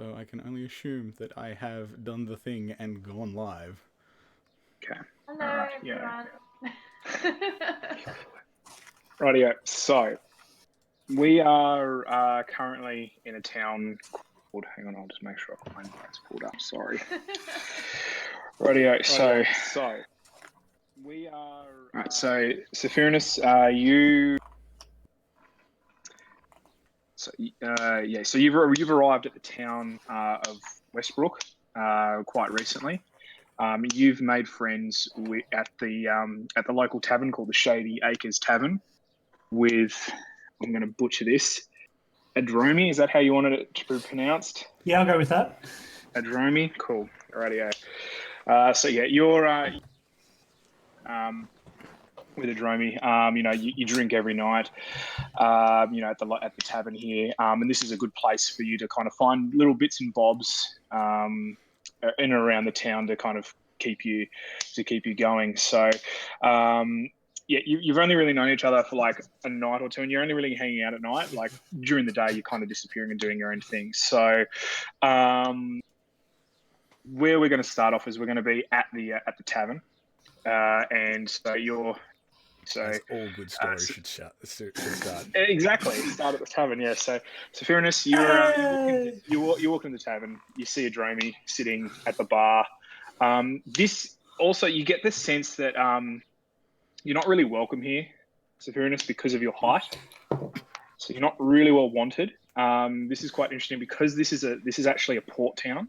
so I can only assume that I have done the thing and gone live. Okay. Hello, everyone. Rightio. So, we are currently in a town called... Hang on, I'll just make sure I've got my notes pulled up. Sorry. Rightio. So we are... Right, so, Sephirinus, you... So you've arrived at the town of Westbrook quite recently. You've made friends at the local tavern called the Shady Acres Tavern with, I'm going to butcher this, Adromi. Is that how you wanted it to be pronounced? Yeah, I'll go with that. Adromi, cool. Alrighty. So yeah, you're with Adromi. You drink every night. At the tavern here, and this is a good place for you to kind of find little bits and bobs in and around the town to kind of keep you going. So, you've only really known each other for like a night or two, and you're only really hanging out at night. Like during the day, you're kind of disappearing and doing your own thing. So, where we're going to start off is we're going to be at the tavern, and so you're. So as all good stories should start. Exactly, start at the tavern. Yeah. So Sephirinus, you walk in the tavern. You see Adromi sitting at the bar. This also, you get the sense that you're not really welcome here, Sephirinus, because of your height. So you're not really well wanted. This is quite interesting because this is actually a port town.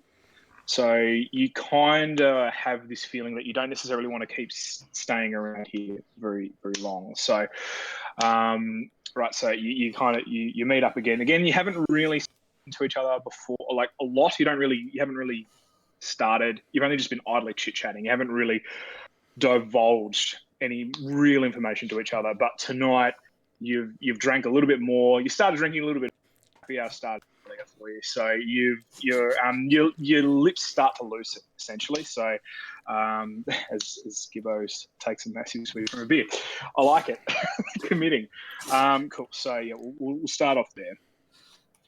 So you kind of have this feeling that you don't necessarily want to keep staying around here very, very long. So, right. So you meet up again. Again, you haven't really spoken to each other before, like a lot. You haven't really started. You've only just been idly chit chatting. You haven't really divulged any real information to each other. But tonight, you've drank a little bit more. You started drinking a little bit. Started for you. So your lips start to loosen essentially. So as Gibbo takes a massive swig from a beer, I like it. Committing. Cool. So yeah, we'll start off there.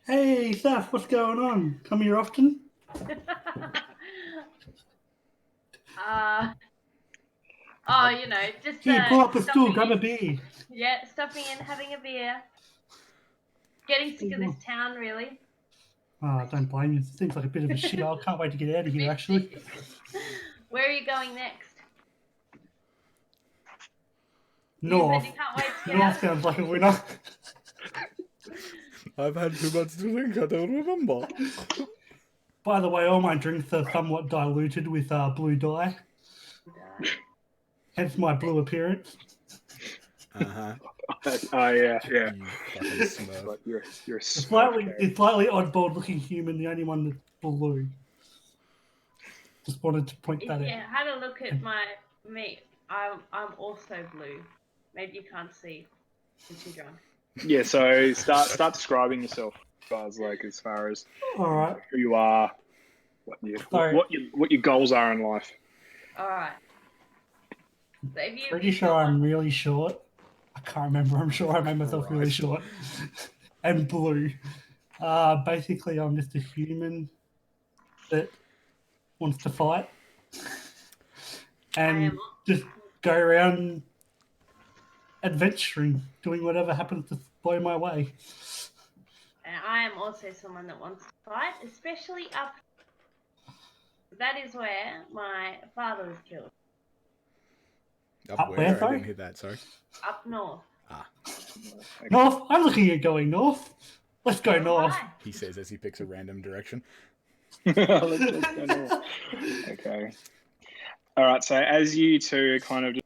Hey, Seth, what's going on? Come here often? Just here, pull up a stool, grab a beer. Yeah, stopping in, having a beer. Getting sick of this town, really. Oh, don't blame you. It seems like a bit of a shithole. Can't wait to get out of here, actually. Where are you going next? North. You can't wait to get North sounds like a winner. I've had too much to drink, I don't remember. By the way, all my drinks are somewhat diluted with blue dye. Hence my blue appearance. Uh-huh. Yeah. You fucking smurf. But you're a slightly oddball looking human, the only one that's blue. Just wanted to point that out. Yeah, had a look at me. I'm also blue. Maybe you can't see since you're drunk. Yeah, so start describing yourself, guys. As far as all right, who you are, what your goals are in life. All right. So pretty sure I'm really short. I can't remember. I'm sure I made myself really short. And blue. Basically, I'm just a human that wants to fight and just go around adventuring, doing whatever happens to blow my way. And I am also someone that wants to fight, especially up. That is where my father was killed. Up where? I didn't hear that, sorry. Up north. Okay. North? I'm looking at going north. Let's go north. He says as he picks a random direction. Let's go north. Okay. All right, so as you two kind of,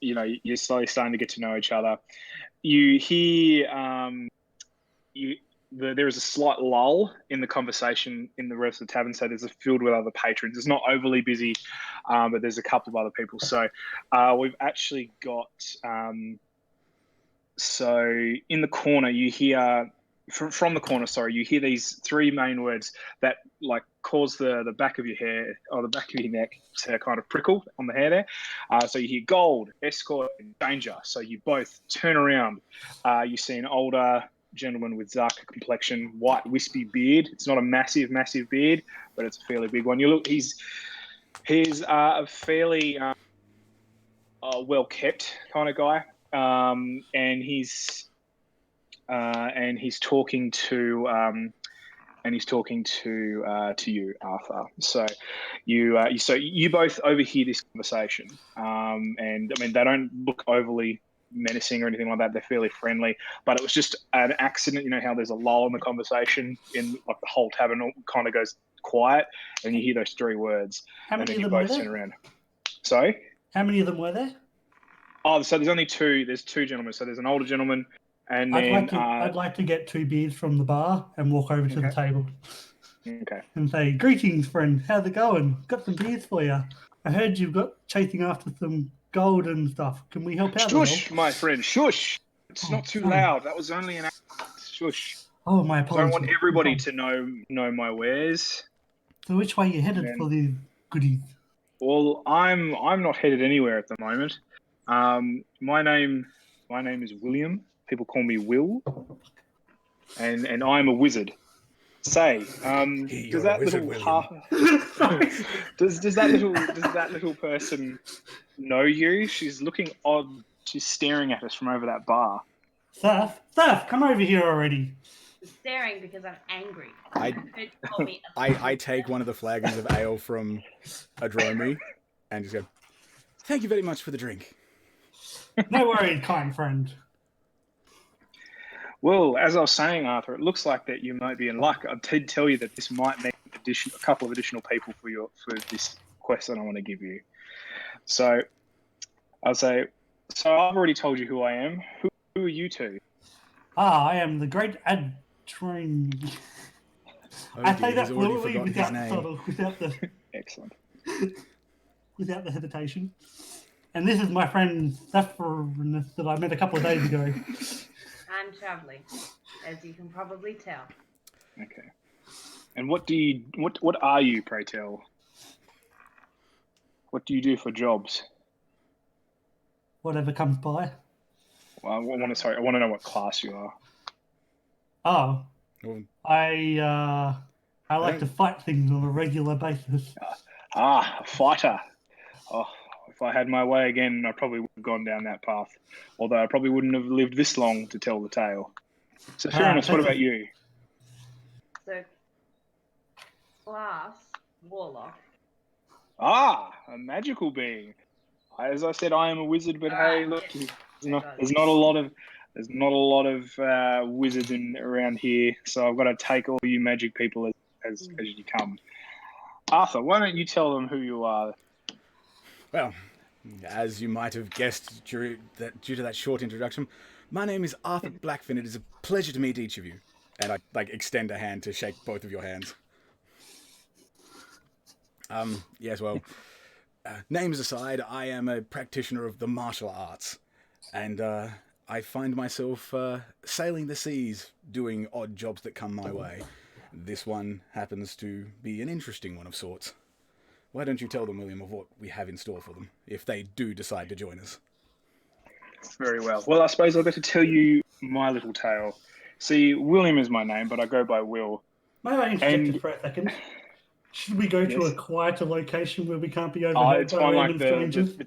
you're slowly starting to get to know each other, you hear there is a slight lull in the conversation in the rest of the tavern. So there's filled with other patrons. It's not overly busy, but there's a couple of other people. So we've actually got. So in the corner, you hear from the corner. Sorry, you hear these three main words that cause the back of your hair or the back of your neck to kind of prickle on the hair there. So you hear gold, escort, and danger. So you both turn around. You see an older gentleman with darker complexion, white wispy beard. It's not a massive beard, but it's a fairly big one. He's a fairly well kept kind of guy, and he's talking to you, Arthur. So you both overhear this conversation, and I mean they don't look overly menacing or anything like that. They're fairly friendly, but it was just an accident. You know how there's a lull in the conversation, in like the whole tavern kind of goes quiet, and you hear those three words, How and many then of you them were both there? turn around. Sorry. How many of them were there? Oh, so there's only two. There's two gentlemen. So there's an older gentleman, and then I'd like to get 2 beers from the bar and walk over to the Okay. table okay. and say, "Greetings, friend. How's it going? Got some beers for you. I heard you've got chasing after some gold and stuff. Can we help out at all?" Shush, my friend. Shush. It's Oh, not too sorry. loud. That was only an accident. Shush. Oh, my I apologies. don't want everybody to know my wares. So which way you headed And- for these goodies? Well, I'm not headed anywhere at the moment. My name is William. People call me Will, and I'm a wizard. Say, You're does a that wizard, little William. does that little person know you? She's looking odd. She's staring at us from over that bar. Seth, come over here already. I'm staring because I'm angry. I- Heard you call me a I take one of the flagons of ale from Adromi and just go, "Thank you very much for the drink." No worries, kind friend. Well, as I was saying, Arthur, it looks like that you might be in luck. I did tell you that this might make a couple of additional people for this quest that I want to give you. So I'll say, so I've already told you who I am. Who are you two? I am the great Adrian. Oh, I say dear, that he's already fluently forgotten his without name. subtle, Excellent. without the hesitation. And this is my friend Zephyrus that I met a couple of days ago. I'm traveling, as you can probably tell. Okay. And what are you, pray tell? What do you do for jobs? Whatever comes by. Well, I want to know what class you are. Oh, Well, I like to fight things on a regular basis. Ah, a fighter. Oh, if I had my way again, I probably would have gone down that path. Although I probably wouldn't have lived this long to tell the tale. So, Furious, what about you? So, class warlock. Ah, a magical being. As I said, I am a wizard, but hey, look, there's not a lot of wizards around here, so I've got to take all you magic people as you come. Arthur, why don't you tell them who you are? well, as you might have guessed due to that short introduction, my name is Arthur Blackfin. It is a pleasure to meet each of you. And I extend a hand to shake both of your hands. Yes, well, names aside, I am a practitioner of the martial arts, and I find myself sailing the seas, doing odd jobs that come my way. This one happens to be an interesting one of sorts. Why don't you tell them, William, of what we have in store for them, if they do decide to join us? Very well. Well, I suppose I'll get to tell you my little tale. See, William is my name, but I go by Will. May I interject And- just for a second? Should we go to Yes. a quieter location where we can't be Oh, overheard it's by fine. random Like strangers? the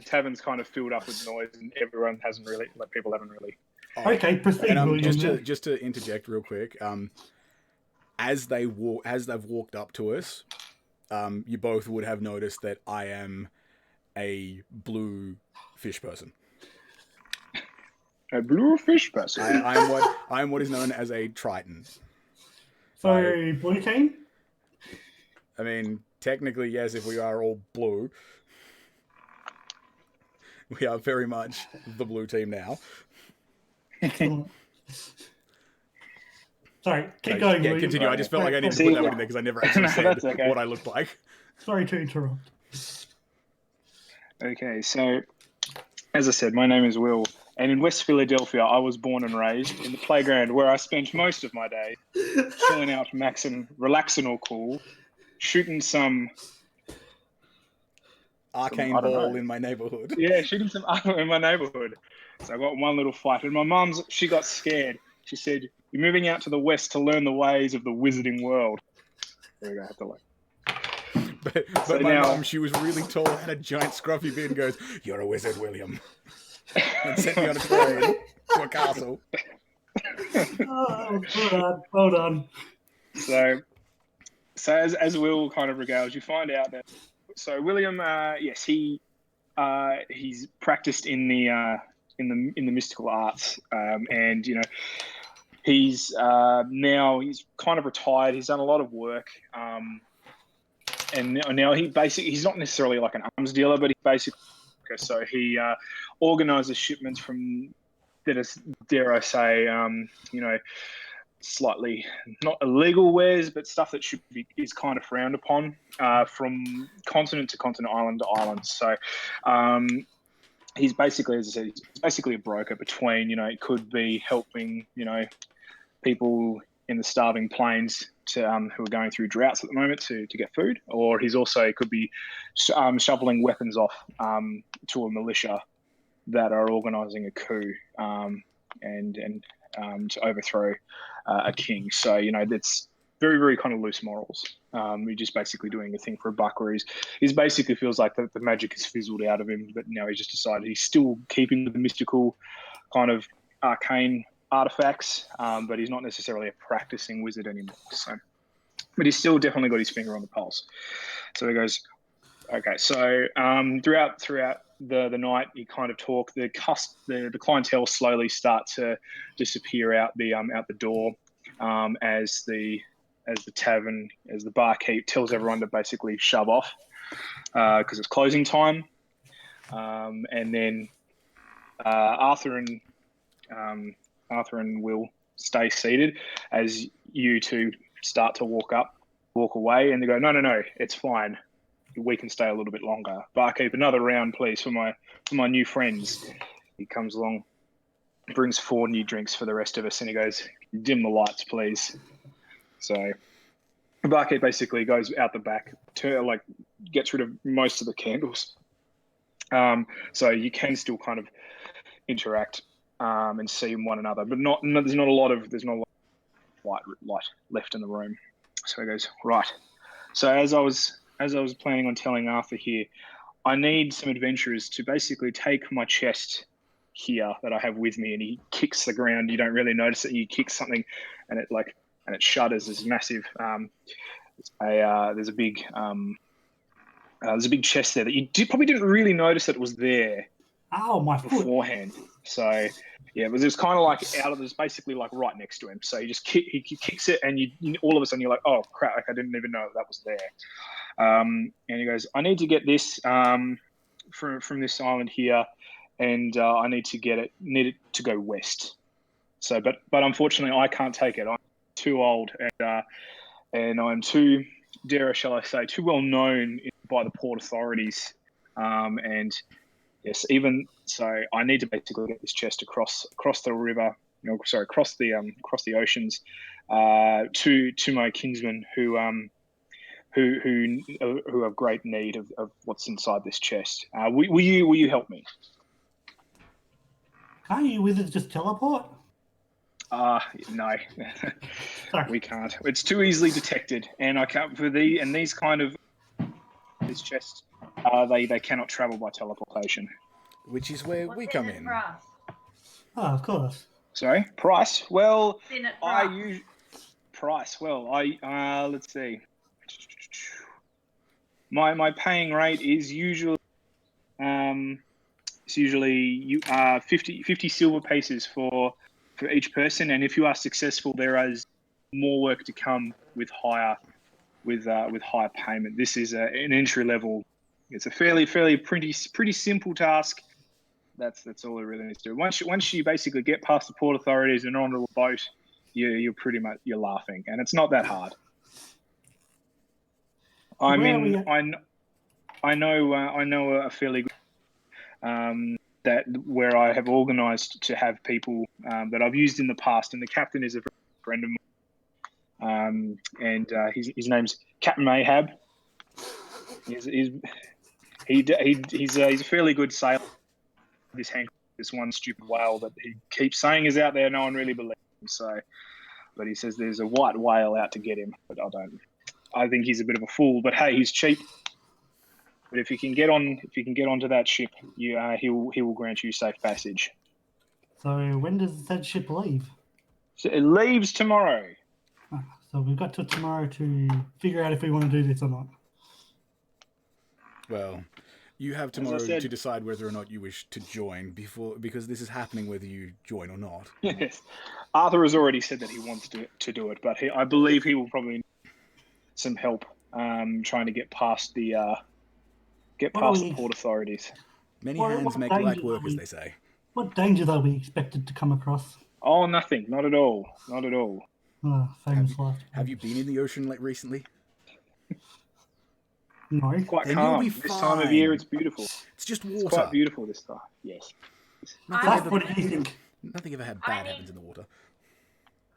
tavern's kind of filled up with noise, and everyone hasn't really, like, people haven't really. Okay, proceed, And William. just to interject real quick, as they've walked up to us, you both would have noticed that I am a blue fish person. A blue fish person. I'm what is known as a Triton. So, blue team? I mean, technically, yes, if we are all blue. We are very much the blue team now. Excellent. Sorry, keep So, going, yeah, William. continue. I just felt like I needed to See, put that one in there because I never actually No, said that's okay. what I looked like. Sorry to interrupt. Okay, so as I said, my name is Will, and in West Philadelphia, I was born and raised in the playground where I spent most of my day chilling out, maxing, relaxing, or cool, shooting some Arcane I don't ball know. in my neighborhood. shooting some arrow in my neighborhood. So I got one little fight, and my mum's she got scared She said, "You're moving out to the west to learn the ways of the wizarding world." There we go. I have to look. But So my now- mum, she was really tall, had a giant scruffy beard, and goes, "You're a wizard, William," and sent me on a train to a castle. Oh, well done. So as Will kind of regales, you find out that William, yes, he's practiced in the mystical arts, and he's now he's kind of retired. He's done a lot of work, and now he's not necessarily like an arms dealer, but he basically he organises shipments from that is, dare I say, slightly not illegal wares, but stuff that is kind of frowned upon from continent to continent, island to island. So he's basically, as I said, he's basically a broker between, it could be helping, people in the starving plains who are going through droughts at the moment to get food, or could be shoveling weapons off to a militia that are organising a coup and to overthrow a king. So that's very, very kind of loose morals. We're just basically doing a thing for a buck, where he's basically feels like the magic has fizzled out of him, but now he's just decided he's still keeping with the mystical kind of arcane artifacts, but he's not necessarily a practicing wizard anymore. So, but he's still definitely got his finger on the pulse. So he goes, okay. So throughout the night, you kind of talk. The clientele slowly start to disappear out the door as the barkeep tells everyone to basically shove off because it's closing time. And then Arthur and Will stay seated as you two start to walk away, and they go, no, it's fine. We can stay a little bit longer. Barkeep, another round, please, for my new friends. He comes along, brings 4 new drinks for the rest of us, and he goes, dim the lights, please. So the barkeep basically goes out the back to gets rid of most of the candles. So you can still kind of interact and see one another, but there's not a lot of light left in the room. So he goes, right. So as I was planning on telling Arthur here, I need some adventurers to basically take my chest here that I have with me, and he kicks the ground. You don't really notice it. You kick something, and it shudders. There's massive. There's a big chest there that you probably didn't really notice that it was there. Ow, my foot. Beforehand. So yeah, but it's kind of like there's basically like right next to him. So he kicks it, and you all of a sudden you're like, oh crap! Like I didn't even know that was there. And he goes, I need to get this from this island here, and I need it to go west. So, but unfortunately, I can't take it. I'm too old, and I'm too, shall I say, too well known by the port authorities. And yes, even so, I need to basically get this chest across the river. Across the oceans to my kinsmen who have great need of what's inside this chest. Will you help me? Can't you wizards just teleport? No, Sorry. we can't. It's too easily detected, and I can't these kind of this chest. They cannot travel by teleportation. Which is where What's we in come it in. for us? Oh, of course. Sorry, price. Well, What's in it for us? price. Well, let's see. My paying rate is usually 50 silver pieces for each person, and if you are successful, there is more work to come with higher payment. This is an entry level. It's a fairly pretty simple task. That's all it really needs to do. Once you basically get past the port authorities and onto a boat, you're pretty much laughing, and it's not that hard. I know a fairly good that where I have organised to have people that I've used in the past, and the captain is a friend of mine, and his name's Captain Ahab. He's a fairly good sailor. This one stupid whale that he keeps saying is out there, no one really believes. So, but he says there's a white whale out to get him. But I think he's a bit of a fool. But hey, he's cheap. But if you can get onto that ship, he will grant you safe passage. So when does that ship leave? So it leaves tomorrow. So we've got till tomorrow to figure out if we want to do this or not. Well, you have As I tomorrow said- to decide whether or not you wish to join because this is happening whether you join or not. Yes, Arthur has already said that he wants to do it, but I believe he will probably need some help trying to get past the port authorities. Many What hands make danger light are work, as we- they say. What dangers are we expected to come across? Oh, nothing, not at all, not at all. Oh, famous last Have you been in the ocean like recently? No. Quite Then you'll calm. be This time of year, fine. it's beautiful. It's just It's water. quite beautiful this time. Yes. Nothing I'm- ever, What do you think? nothing ever had I bad need- happens in the water.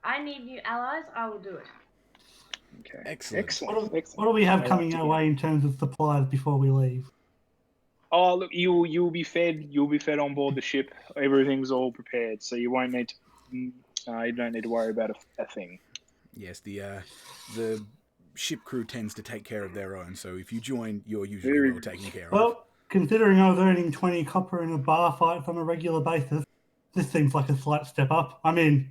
I need new allies. I will do it. Okay. Excellent. Excellent. What do we have I coming like to our hear. way in terms of supplies before we leave? Oh, look, you'll be fed. You'll be fed on board the ship. Everything's all prepared, so you won't need to. You don't need to worry about a thing. Yes, the ship crew tends to take care of their own, so if you join, you're usually Very- well taken care of. Well, considering I was earning 20 copper in a bar fight on a regular basis, this seems like a slight step up. I'm in.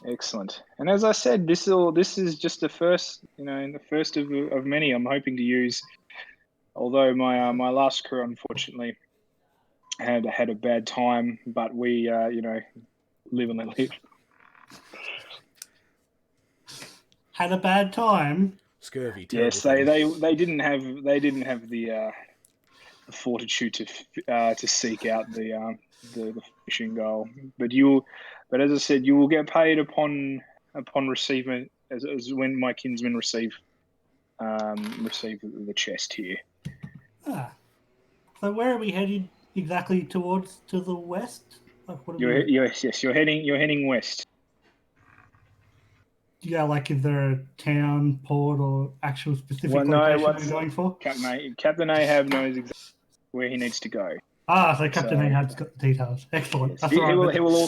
Excellent. And as I said, this is just the first, the first of many I'm hoping to use. Although my last crew unfortunately had a bad time, but we live and let live. Had a bad time. Scurvy, terrible Yes, thing. they didn't have the fortitude to seek out the fishing goal. But as I said, you will get paid upon receiving as when my kinsmen receive the chest here. Ah. So where are we headed exactly towards? To the west? Like, what are You're we... you're heading west. Yeah, like is there a town, port, or actual specific Well, no, location what's- we're going for? Captain Ahab knows exactly where he needs to go. Ah, so Captain So- Ahab's got the details. Excellent. Yes. That's He all right. will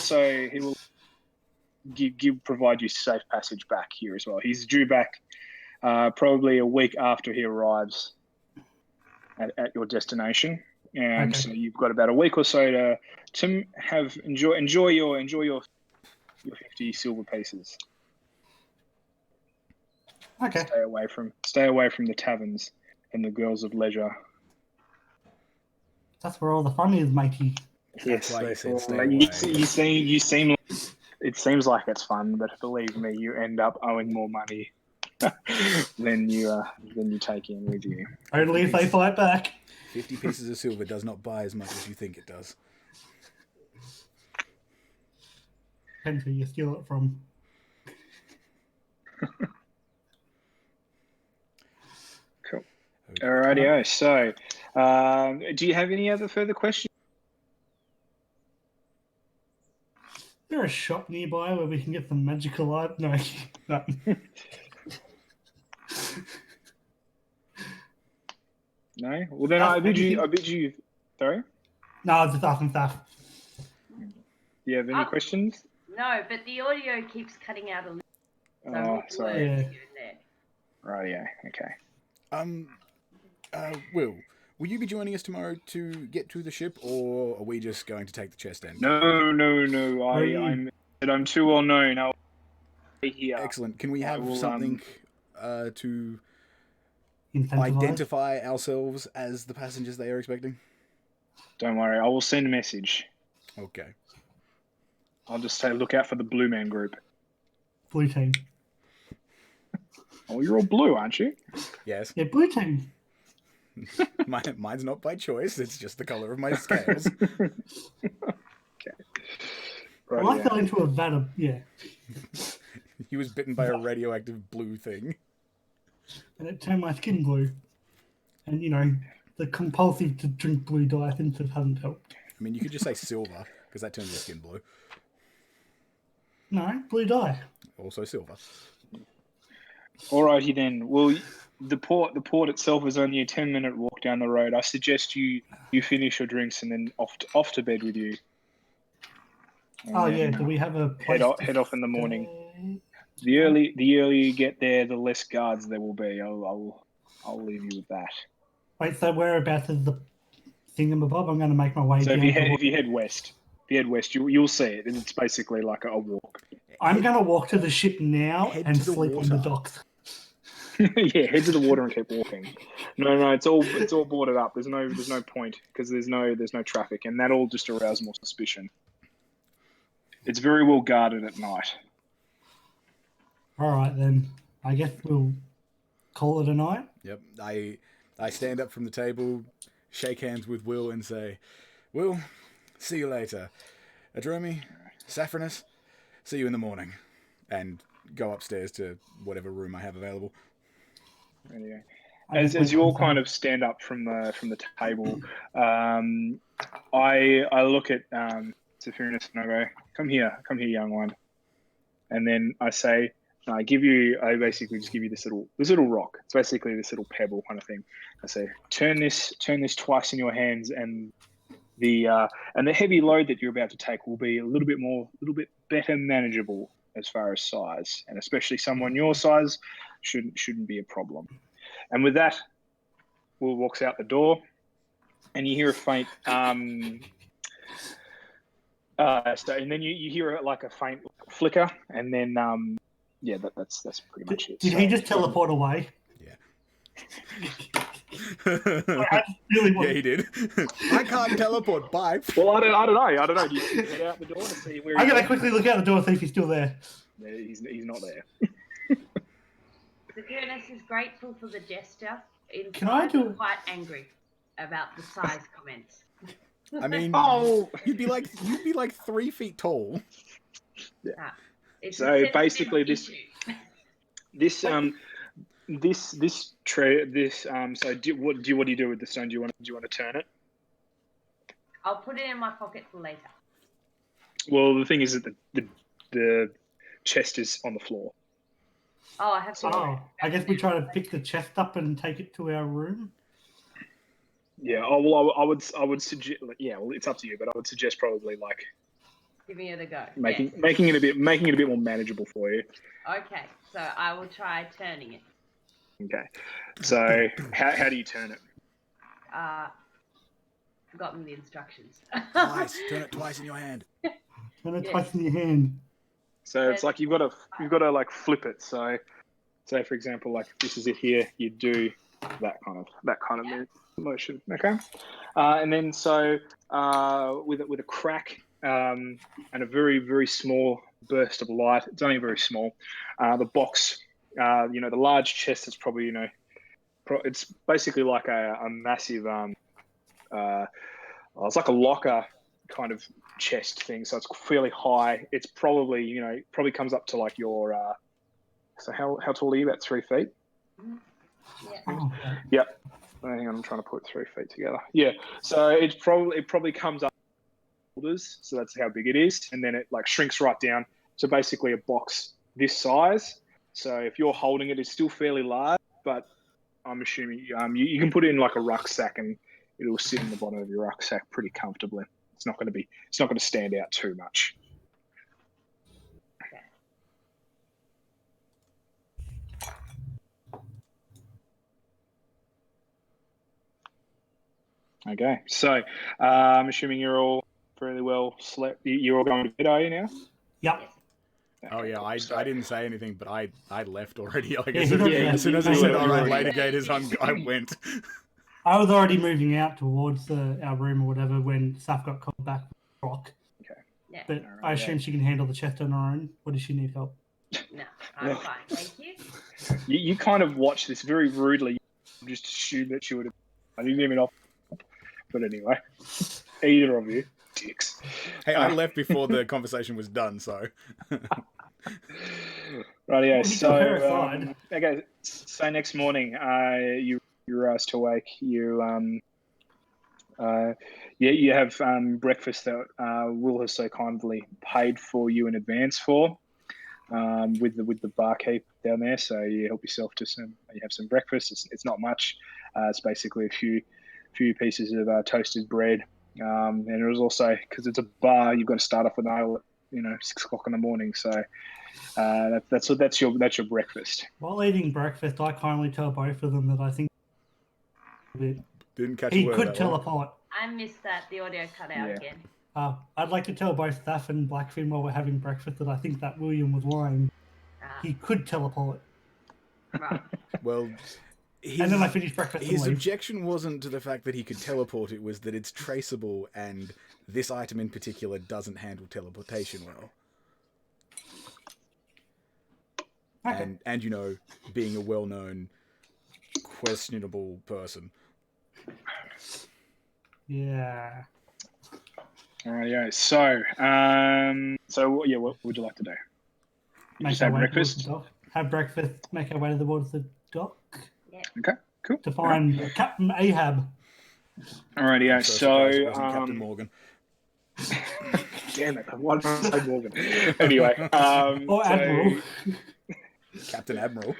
provide you safe passage back here as well. He's due back probably a week after he arrives at your destination, and Okay. so you've got about a week or so to enjoy your 50 silver pieces. Okay. Stay away from the taverns and the girls of leisure. That's where all the fun is, matey. That's why he said stay you away. seem. It seems like it's fun, but believe me, you end up owing more money than you take in with you. Only if they fight back. 50 pieces of silver does not buy as much as you think it does. Depends who you steal it from. Cool. Alrighty. So, do you have any other further questions? Is there a shop nearby where we can get some magical items? No. No. No. Well, then I bid you. Sorry. No, I was just asking stuff. Do you have any questions? No, but the audio keeps cutting out a little. So Oh, more sorry. words Yeah. here and there. Right. Yeah. Okay. Will you be joining us tomorrow to get to the ship, or are we just going to take the chest end? No. I'm too well known. I'll be here. Excellent. Can we I have will, something to Incentivize. identify ourselves as the passengers they are expecting? Don't worry. I will send a message. Okay. I'll just say, look out for the Blue Man Group. Blue team. Oh, you're all blue, aren't you? Yes. Yeah, blue team. Mine's not by choice. It's just the color of my scales. Right, I yeah. fell into a vat of, yeah. He was bitten by a radioactive blue thing. And it turned my skin blue. And, the compulsive to drink blue dye, I think that hasn't helped. I mean, you could just say silver, because that turns your skin blue. No, blue dye. Also silver. Alrighty then. Well, the port itself is only a 10-minute walk down the road. I suggest you finish your drinks and then off to bed with you. And Oh then yeah, do we have a place head off in the morning. stay? The earlier you get there, the less guards there will be. I'll leave you with that. Wait, so whereabouts is the thingamabob? I'm going to make my way So down. if you head west, you'll see it. It's basically like a walk. I'm going to walk to the ship now head and to the sleep on the water. docks. Yeah, head to the water and keep walking. No, it's all boarded up. There's no point because there's no traffic, and that'll just arouse more suspicion. It's very well guarded at night. All right, then. I guess we'll call it a night. Yep. I stand up from the table, shake hands with Will, and say, "Will, see you later. Adromi, Saffronus, see you in the morning," and go upstairs to whatever room I have available. Anyway, I just as went you all on kind of stand up from the table, I look at Zephyrinus and I go, come here, young one," and then I say, I basically just give you this little rock. It's basically this little pebble kind of thing. I say, turn this twice in your hands, and the heavy load that you're about to take will be a little bit better manageable as far as size, and especially someone your size shouldn't be a problem. And with that, Will walks out the door, and you hear a faint and then you hear like a faint flicker, and then that's pretty much it. Did he just teleport away? Yeah. I really want... Yeah, he did. I can't teleport. Bye. Well, I don't know. Do you head out the door to see where I'm he's going to quickly look out the door and see if he's still there. No, he's not there. Zephyrinus is grateful for the gesture. Can I do it? Quite angry about the size comments. I mean, you'd be like 3 feet tall. Yeah. It's So a basically, sensitive issue. This tray. So what do you do with the stone? Do you want to turn it? I'll put it in my pocket for later. Well, the thing is that the chest is on the floor. Oh, I have to. Oh, I guess we try to pick the chest up and take it to our room. Yeah. Oh well, I would suggest. Yeah. Well, it's up to you, but I would suggest probably like Giving it a go. making Yes. it a bit more manageable for you. Okay, so I will try turning it. Okay. So how do you turn it? Forgotten the instructions. Twice. Turn it twice in your hand. Turn it Yes. twice in your hand. So it's like you've got to like flip it. So, say for example, like this is it here. You do that kind of motion. Okay, and then so with a crack and a very very small burst of light. It's only very small. The box, the large chest is probably it's basically like a massive it's like a locker kind of chest thing, so it's fairly high. It's probably probably comes up to like your so how tall are you? About 3 feet? Yeah. Oh, Yep. Hang on, I'm trying to put 3 feet together. Yeah, so it probably comes up shoulders, so that's how big it is, and then it like shrinks right down to basically a box this size. So if you're holding it, it's still fairly large, but I'm assuming you can put it in like a rucksack and it'll sit in the bottom of your rucksack pretty comfortably. It's not going to stand out too much. Okay, so I'm assuming you're all fairly well slept. You're all going to bed, are you now? Yep. Oh yeah, I didn't say anything, but I left already. Like Yeah, as soon as I you said, were "All right, already later, Gators," I went. I was already moving out towards our room or whatever when Saf got called back from rock. Okay. Yeah. But I assume she can handle the chest on her own. Or does she need help? No, I'm fine. Thank you. You kind of watch this very rudely. You just assume that she would have. I didn't even offer. But anyway, either of you dicks. Hey, I left before the conversation was done, so. Right, yeah. Well, he got terrified. Okay. So next morning, you're asked to wake. You have breakfast that Will has so kindly paid for you in advance for, with the barkeep down there. So you help yourself to some. You have some breakfast. It's not much. It's basically a few pieces of toasted bread. And it was also, because it's a bar, you've got to start off with an 6 o'clock in the morning. So that's your breakfast. While eating breakfast, I kindly tell both of them that I think Didn't catch a he word could of that one. teleport. I missed that. The audio cut out Yeah. again. I'd like to tell both Staff and Blackfin while we're having breakfast that I think that William was lying. He could teleport. Right. Well, And then I finish breakfast and his leave. objection wasn't to the fact that he could teleport, it was that it's traceable and this item in particular doesn't handle teleportation well. Okay. And being a well-known, questionable person. Yeah. Alright, so what would you like to do? Make Just our have way breakfast? towards the dock. Have breakfast, make our way towards the dock Okay, cool. to find Captain Ahab. Alrighty, I'm so surprised it wasn't Captain Morgan. Damn it! Why did I say Morgan? Anyway, Or Admiral. Captain Admiral.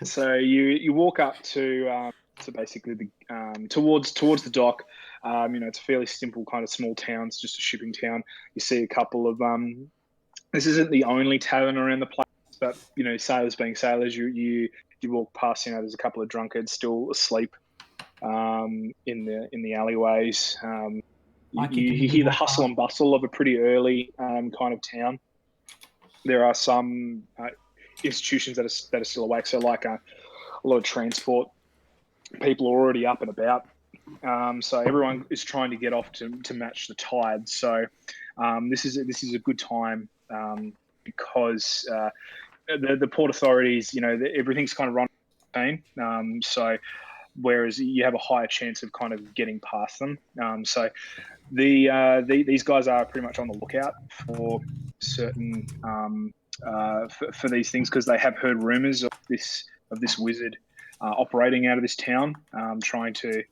So you walk up to basically the towards the dock. It's a fairly simple kind of small town. It's just a shipping town. You see a couple of this isn't the only tavern around the place, but sailors being sailors, you walk past. There's a couple of drunkards still asleep in the alleyways. You hear the hustle and bustle of a pretty early kind of town. There are some institutions that are still awake. So like a lot of transport people are already up and about. So everyone is trying to get off to match the tide. So this is a good time because the port authorities, everything's kind of run. So whereas you have a higher chance of kind of getting past them. So these guys are pretty much on the lookout for certain for these things because they have heard rumors of this wizard operating out of this town, trying to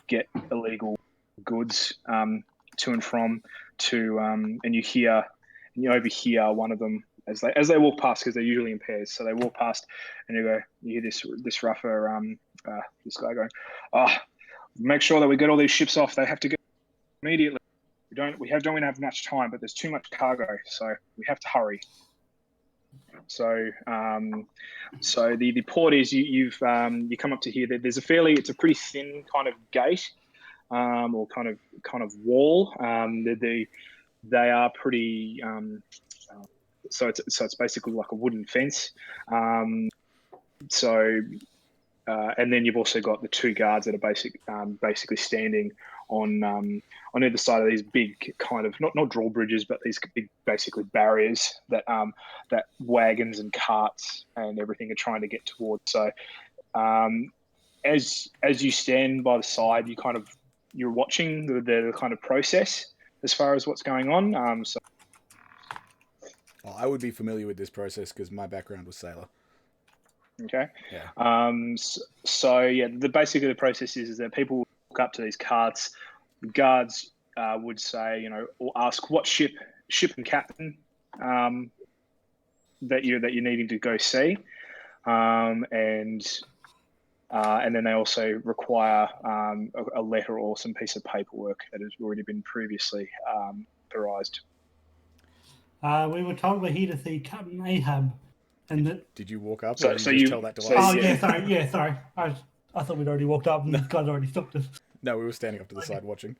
get illegal goods to and from and you overhear one of them as they walk past, because they're usually in pairs. So they walk past and you hear this ruffer, this guy going, make sure that we get all these ships off. They have to go immediately. We don't have much time, but there's too much cargo, so we have to hurry. So the port is you come up to here. There's it's a pretty thin kind of gate, or kind of wall. They are pretty. So it's basically like a wooden fence. And then you've also got the two guards that are basically standing on either side of these big kind of not drawbridges, but these big basically barriers that wagons and carts and everything are trying to get towards. So as you stand by the side, you're watching the kind of process as far as what's going on. Well, I would be familiar with this process because my background was sailor. Okay. Yeah. Basically the process is that people walk up to these carts. The guards would say, or ask what ship and captain that you're needing to go see, and then they also require a letter or some piece of paperwork that has already been previously authorized. We were told we're here to see Captain Ahab. And that... Did you walk up? So or did you just tell that to us? Sorry. I thought we'd already walked up and the guys already stopped us. No, we were standing up to the side watching.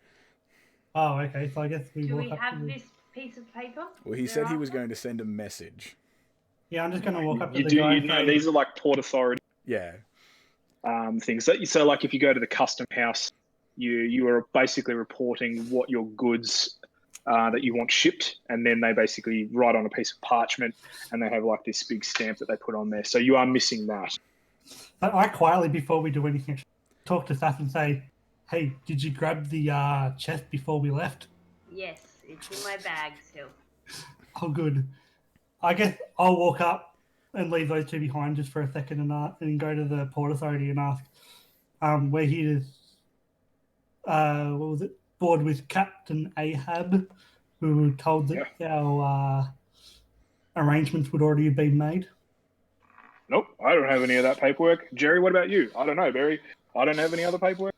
Oh, okay. So I guess we Do walk we up have to the... this piece of paper? Well, he said he was going to send a message. Yeah, I'm just going to walk up to the guy and say... These are like port authority things. So like if you go to the custom house, you are basically reporting what your goods that you want shipped, and then they basically write on a piece of parchment and they have like this big stamp that they put on there. So you are missing that. But I quietly, before we do anything, talk to Seth and say, hey, did you grab the chest before we left? Yes, it's in my bag still. Oh, good. I guess I'll walk up and leave those two behind just for a second and go to the port authority and ask, we're here to, board with Captain Ahab, who were told that our arrangements would already have been made. Nope, I don't have any of that paperwork. Jerry, what about you? I don't know, Barry. I don't have any other paperwork.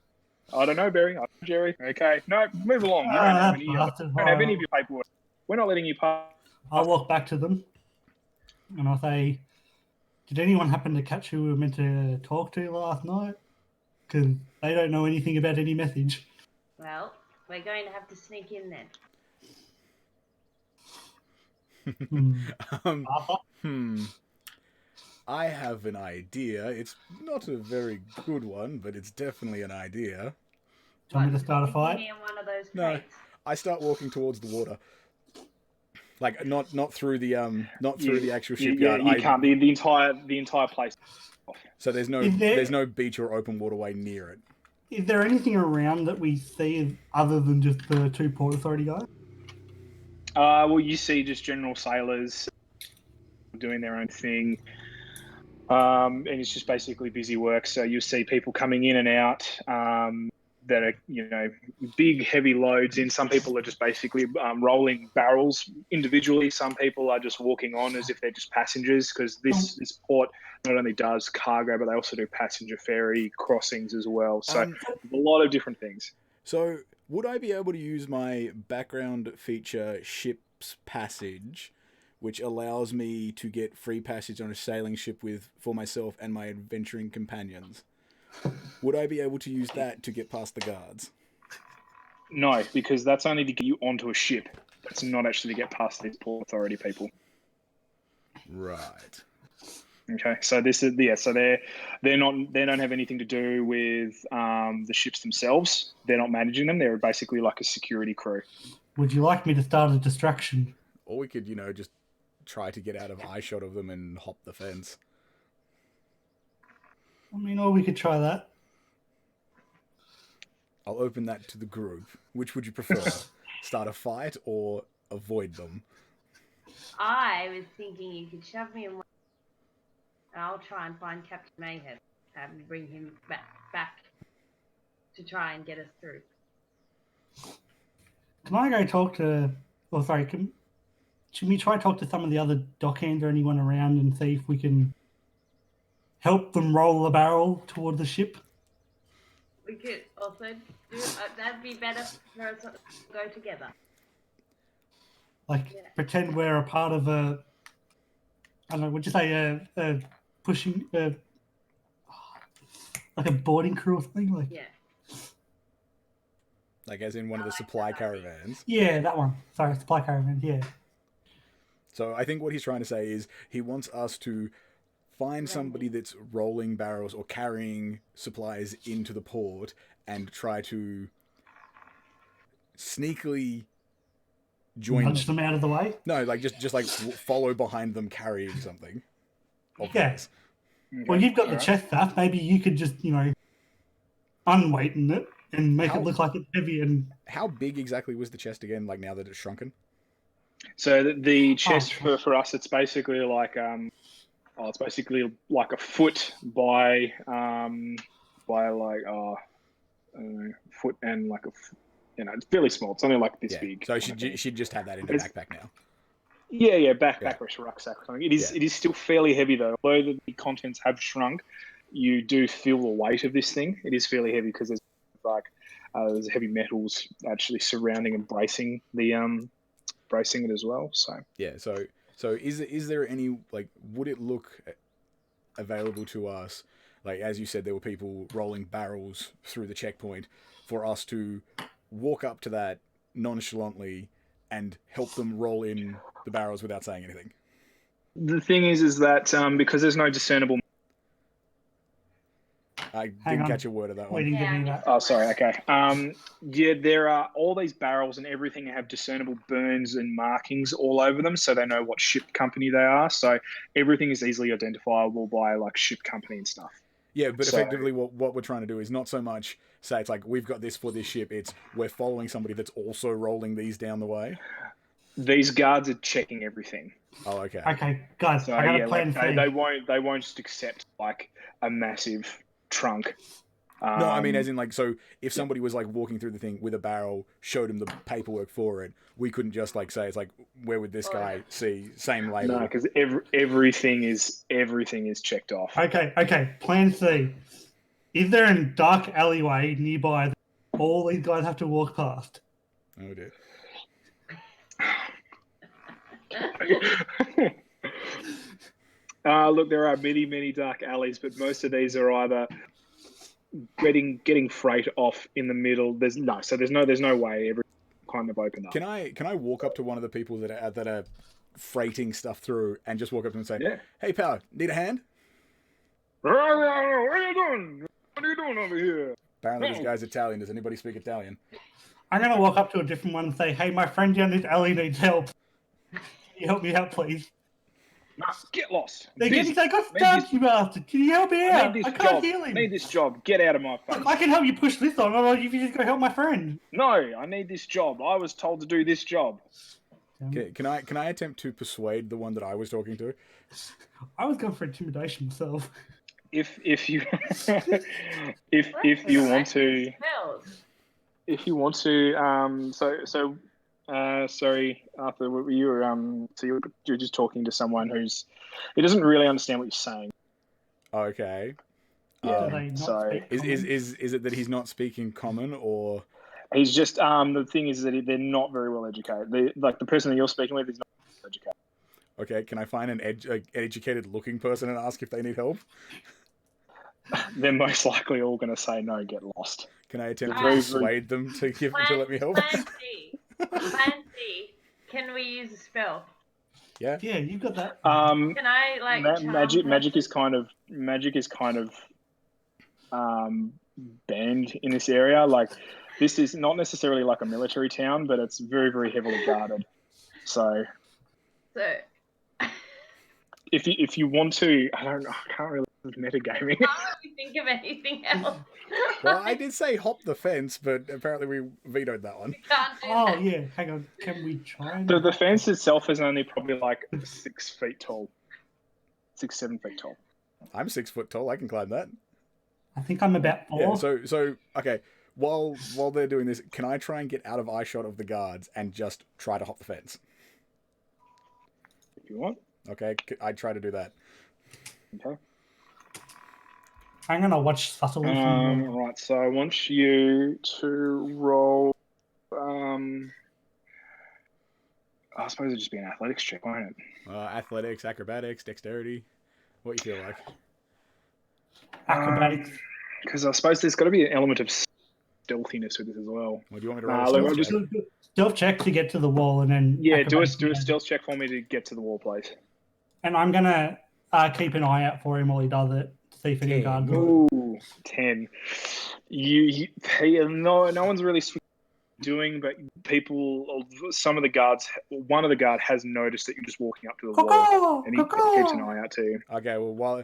I don't know, Barry. I don't know, Jerry. Okay, no, move along. You don't have any of your paperwork. We're not letting you pass I'll walk back to them and I'll say, did anyone happen to catch who we were meant to talk to last night? Because they don't know anything about any message. Well, we're going to have to sneak in then. Arthur? I have an idea. It's not a very good one, but it's definitely an idea. Do you want me to start a Sneaking fight? in one of those No. crates. I start walking towards the water. Like not through the actual shipyard. You can't. The entire place. So there's no beach or open waterway near it. Is there anything around that we see other than just the 2 Port Authority guys? Well, you see just general sailors doing their own thing. And it's just basically busy work. So you'll see people coming in and out that are, big, heavy loads in. Some people are just basically rolling barrels individually. Some people are just walking on as if they're just passengers, because this port not only does cargo, but they also do passenger ferry crossings as well. So a lot of different things. So would I be able to use my background feature Ship's Passage, which allows me to get free passage on a sailing ship for myself and my adventuring companions? Would I be able to use that to get past the guards? No, because that's only to get you onto a ship. It's not actually to get past these Port Authority people. Right. Okay, so this is so they don't have anything to do with the ships themselves. They're not managing them. They're basically like a security crew. Would you like me to start a distraction? Or we could, just try to get out of eyeshot of them and hop the fence. I mean, or we could try that. I'll open that to the group. Which would you prefer? Start a fight or avoid them? I was thinking you could shove me in one, and I'll try and find Captain Mayhem and bring him back to try and get us through. Can I go talk to... Oh, sorry, should we try to talk to some of the other dockhands or anyone around and see if we can help them roll the barrel toward the ship? We could also do that'd be better for us to go together. Pretend we're a part of a... I don't know, would you say a pushing... like a boarding crew or something? Yeah. Like as in one of the supply caravans? Yeah, that one. Sorry, supply caravan, yeah. So I think what he's trying to say is he wants us to find somebody that's rolling barrels or carrying supplies into the port and try to sneakily join Nudge them out of the way? No, like just like follow behind them carrying something. Yes. Well, you've got the chest stuff. Maybe you could just, unweighten it and make it look like it's heavy. And how big exactly was the chest again? Like now that it's shrunken? So the chest for us, it's basically like it's basically like a foot by like foot and like it's fairly small. It's only like this big. So she'd just have that in the backpack now. Yeah, backrest rucksack. It is still fairly heavy though. Although the contents have shrunk, you do feel the weight of this thing. It is fairly heavy because there's heavy metals actually surrounding and bracing it as well. So so is there any would it look available to us, like as you said there were people rolling barrels through the checkpoint, for us to walk up to that nonchalantly and help them roll in the barrels without saying anything? The thing is that because there's no discernible... I didn't catch a word of that one. Oh, sorry. Okay. There are all these barrels and everything have discernible burns and markings all over them, so they know what ship company they are. So everything is easily identifiable by ship company and stuff. Yeah, but effectively what we're trying to do is not so much say it's like we've got this for this ship. It's we're following somebody that's also rolling these down the way. These guards are checking everything. Oh, okay. Okay, guys, I got a plan for you. They won't just accept a massive trunk. No, I mean as in so if somebody was walking through the thing with a barrel, showed him the paperwork for it, we couldn't just say it's where would this guy see same label? No, because everything is checked off. Okay. Plan C. Is there a dark alleyway nearby that all these guys have to walk past? Oh dear. Look, there are many, many dark alleys, but most of these are either getting freight off in the middle. There's no way every kind of opened up. Can I walk up to one of the people that are freighting stuff through and just walk up to them and say, Yeah. "Hey, pal, need a hand?" What are you doing? What are you doing over here? Apparently, this guy's Italian. Does anybody speak Italian? I'm gonna walk up to a different one and say, "Hey, my friend down this alley needs help. Can you help me out, please?" Nah, get lost. They're getting like, "I stabbed you, bastard. Can you help me I out? need I this can't job. heal I him. need this job. Get out of my face. I can help you push this on, or if you just go help my friend." No, I need this job. I was told to do this job. Okay, can I attempt to persuade the one that I was talking to? I was going for intimidation myself. If you if you want to sorry, Arthur, you were so you're just talking to someone who doesn't really understand what you're saying. Okay. Do they not So speak Is it that he's not speaking common, or he's just the thing is that they're not very well educated. The person that you're speaking with is not well educated. okay? Can I find an educated looking person and ask if they need help? They're most likely all going to say no, get lost. Can I attempt to Very, persuade them to let me help? Plan C. Can we use a spell? Yeah. Yeah, you got that. Can I like charm magic is person? kind of banned in this area. Like, this is not necessarily like a military town, but it's very, very heavily guarded. So if you want to, I can't really metagaming. Can't really think of anything else. Well, I did say hop the fence, but apparently we vetoed that one. We can't do Oh that. yeah, hang on. Can we try? And... The fence itself is only probably like 6 feet tall, 7 feet tall. I'm 6 foot tall. I can climb that. I think I'm about 4. Yeah. So okay. While they're doing this, can I try and get out of eyeshot of the guards and just try to hop the fence? If you want. Okay, I try to do that. Okay. I'm gonna watch subtly. Right. So I want you to roll. I suppose it'd just be an athletics check, won't it? Athletics, acrobatics, dexterity. What you feel like? Acrobatics. Because I suppose there's got to be an element of stealthiness with this as well. Well, do you want me to roll a look, stealth I'll check? Stealth check to get to the wall, and then Yeah, do a acrobatics. stealth check for me to get to the wall, please. And I'm gonna keep an eye out for him while he does it to see if any guards. Ooh, 10. No one's really doing, but some of the guards, one of the guard has noticed that you're just walking up to the wall, and he keeps an eye out to you. Okay, well,